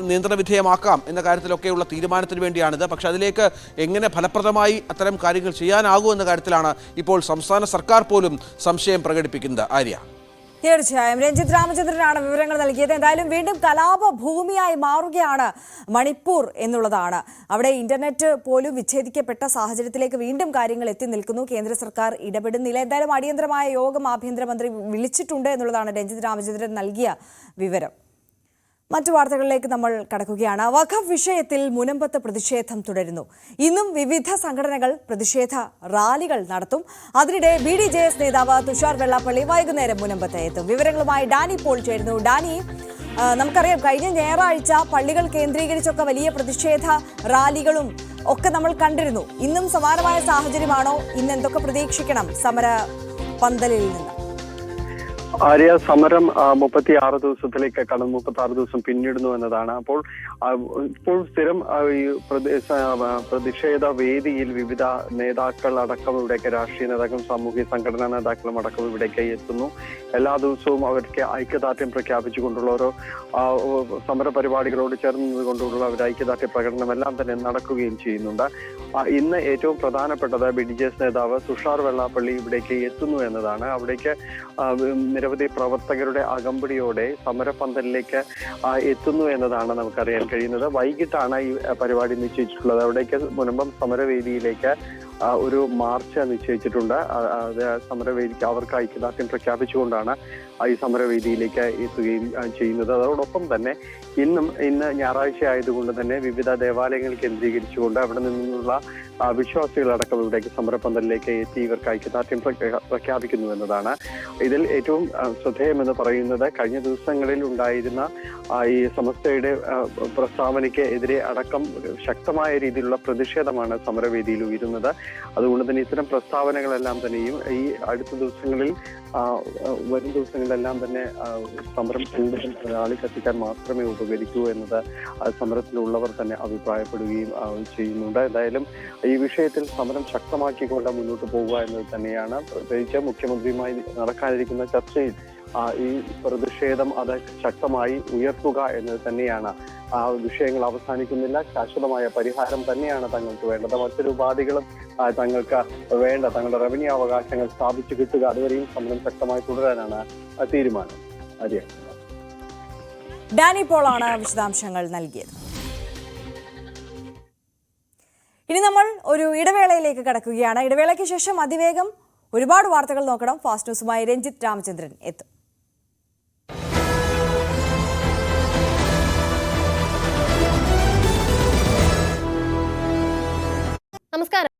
M: നിയന്ത്രണ വിധേയമാക്കാം എന്ന കാര്യത്തിലൊക്കെയുള്ള തീരുമാനത്തിന് വേണ്ടിയാണിത്. പക്ഷേ അതിലേക്ക് എങ്ങനെ ഫലപ്രദമായി അത്തരം കാര്യങ്ങൾ ചെയ്യാനാകൂ എന്ന കാര്യത്തിലാണ് ഇപ്പോൾ സംസ്ഥാന സർക്കാർ പോലും സംശയം പ്രകടിപ്പിക്കുന്നത്. ആര്യ,
A: തീർച്ചയായും രഞ്ജിത്ത് രാമചന്ദ്രനാണ് വിവരങ്ങൾ നൽകിയത്. എന്തായാലും വീണ്ടും കലാപ ഭൂമിയായി മാറുകയാണ് മണിപ്പൂർ എന്നുള്ളതാണ്. അവിടെ ഇന്റർനെറ്റ് പോലും വിച്ഛേദിക്കപ്പെട്ട സാഹചര്യത്തിലേക്ക് വീണ്ടും കാര്യങ്ങൾ എത്തി നിൽക്കുന്നു. കേന്ദ്ര സർക്കാർ ഇടപെടുന്നില്ല. എന്തായാലും അടിയന്തരമായ യോഗം ആഭ്യന്തരമന്ത്രി വിളിച്ചിട്ടുണ്ട് എന്നുള്ളതാണ് രഞ്ജിത്ത് രാമചന്ദ്രൻ നൽകിയ വിവരം. മറ്റു വാർത്തകളിലേക്ക് നമ്മൾ കടക്കുകയാണ്. വഖഫ് വിഷയത്തിൽ മുനമ്പത്ത് പ്രതിഷേധം തുടരുന്നു. ഇന്നും വിവിധ സംഘടനകൾ പ്രതിഷേധ റാലികൾ നടത്തും. അതിനിടെ BDJS നേതാവ് തുഷാർ വെള്ളാപ്പള്ളി വൈകുന്നേരം മുനമ്പത്ത് എത്തും. വിവരങ്ങളുമായി ഡാനി പോൾ ചേരുന്നു. ഡാനി, നമുക്കറിയാം കഴിഞ്ഞ ഞായറാഴ്ച പള്ളികൾ കേന്ദ്രീകരിച്ചൊക്കെ വലിയ പ്രതിഷേധ റാലികളും ഒക്കെ നമ്മൾ കണ്ടിരുന്നു. ഇന്നും സമാനമായ സാഹചര്യമാണോ? ഇന്ന് എന്തൊക്കെ പ്രതീക്ഷിക്കണം സമര പന്തലിൽ നിന്ന്?
B: ആര്യ, സമരം 36 ദിവസത്തിലേക്ക് കടന്ന് 36 ദിവസം പിന്നിടുന്നു എന്നതാണ്. അപ്പോൾ ഇപ്പോൾ സ്ഥിരം ഈ പ്രതിഷേധ വേദിയിൽ വിവിധ നേതാക്കൾ അടക്കം ഇവിടേക്ക്, രാഷ്ട്രീയ നേതാക്കളും സാമൂഹിക സംഘടനാ നേതാക്കളും അടക്കം ഇവിടേക്ക് എത്തുന്നു. എല്ലാ ദിവസവും അവർക്ക് ഐക്യദാർഢ്യം പ്രഖ്യാപിച്ചുകൊണ്ടുള്ള ഓരോ സമര പരിപാടികളോട് ചേർന്നുകൊണ്ടുള്ള ഒരു ഐക്യദാർഢ്യ പ്രകടനം എല്ലാം തന്നെ നടക്കുകയും ചെയ്യുന്നുണ്ട്. ഇന്ന് ഏറ്റവും പ്രധാനപ്പെട്ടത് BDJS നേതാവ് തുഷാർ വെള്ളാപ്പള്ളി ഇവിടേക്ക് എത്തുന്നു എന്നതാണ്. അവിടേക്ക് നിരവധി പ്രവർത്തകരുടെ അകമ്പടിയോടെ സമരപന്തലിലേക്ക് എത്തുന്നു എന്നതാണ് നമുക്കറിയാൻ കഴിയുന്നത്. വൈകിട്ടാണ് ഈ പരിപാടി നിശ്ചയിച്ചിട്ടുള്ളത്. അവിടേക്ക് മുനമ്പം സമരവേദിയിലേക്ക് ഒരു മാർച്ച് നിശ്ചയിച്ചിട്ടുണ്ട്. അത് സമരവേദിക്ക് അവർക്ക് ഐക്യദാർഢ്യം പ്രഖ്യാപിച്ചുകൊണ്ടാണ് ഈ സമരവേദിയിലേക്ക് എത്തുകയും ചെയ്യുന്നത്. അതോടൊപ്പം തന്നെ ഇന്ന് ഞായറാഴ്ച ആയതുകൊണ്ട് തന്നെ വിവിധ ദേവാലയങ്ങൾ കേന്ദ്രീകരിച്ചുകൊണ്ട് അവിടെ നിന്നുള്ള വിശ്വാസികളടക്കം ഇവിടേക്ക് സമരപന്തലിലേക്ക് എത്തി ഇവർക്ക് ഐക്യദാർഢ്യം പ്രഖ്യാപിക്കുന്നു എന്നതാണ്. ഇതിൽ ഏറ്റവും ശ്രദ്ധേയമെന്ന് പറയുന്നത് കഴിഞ്ഞ ദിവസങ്ങളിൽ ഉണ്ടായിരുന്ന ഈ സമസ്തയുടെ പ്രസ്താവനയ്ക്ക് എതിരെ അടക്കം ശക്തമായ രീതിയിലുള്ള പ്രതിഷേധമാണ് സമരവേദിയിൽ ഉയരുന്നത്. അതുകൊണ്ട് തന്നെ ഇത്തരം പ്രസ്താവനകളെല്ലാം തന്നെയും ഈ അടുത്ത ദിവസങ്ങളിൽ വരും ദിവസങ്ങളിലെല്ലാം തന്നെ സമരം കൂടുതൽ ആളിക്കത്തിക്കാൻ മാത്രമേ ഉപകരിക്കൂ എന്നത് സമരത്തിലുള്ളവർ തന്നെ അഭിപ്രായപ്പെടുകയും ചെയ്യുന്നുണ്ട്. എന്തായാലും ഈ വിഷയത്തിൽ സമരം ശക്തമാക്കിക്കൊണ്ട് മുന്നോട്ട് പോകുക എന്നത് തന്നെയാണ്. പ്രത്യേകിച്ച് മുഖ്യമന്ത്രിയുമായി നടക്കാനിരിക്കുന്ന ചർച്ചയിൽ ഈ പ്രതിഷേധം അത് ശക്തമായി ഉയർത്തുക എന്നത് തന്നെയാണ്. ആ വിഷയങ്ങൾ അവസാനിക്കുന്നില്ല. ശാശ്വതമായ പരിഹാരം തന്നെയാണ് തങ്ങൾക്ക് വേണ്ടത്. മറ്റൊരു ഉപാധികളും തങ്ങൾക്ക് വേണ്ട. തങ്ങളുടെ റവന്യൂ അവകാശങ്ങൾ സ്ഥാപിച്ചു കിട്ടുക, അതുവരെയും സമരം ശക്തമായി തുടരാനാണ് തീരുമാനം. അതെ,
A: ഡാനി പോളാണ് വിശദാംശങ്ങൾ നൽകിയത്. ഇനി നമ്മൾ ഒരു ഇടവേളയിലേക്ക് കടക്കുകയാണ്. ഇടവേളയ്ക്ക് ശേഷം അതിവേഗം ഒരുപാട് വാർത്തകൾ നോക്കണം. ഫാസ്റ്റ് ന്യൂസുമായി രഞ്ജിത്ത് രാമചന്ദ്രൻ എത്തും.
N: നമസ്കാരം.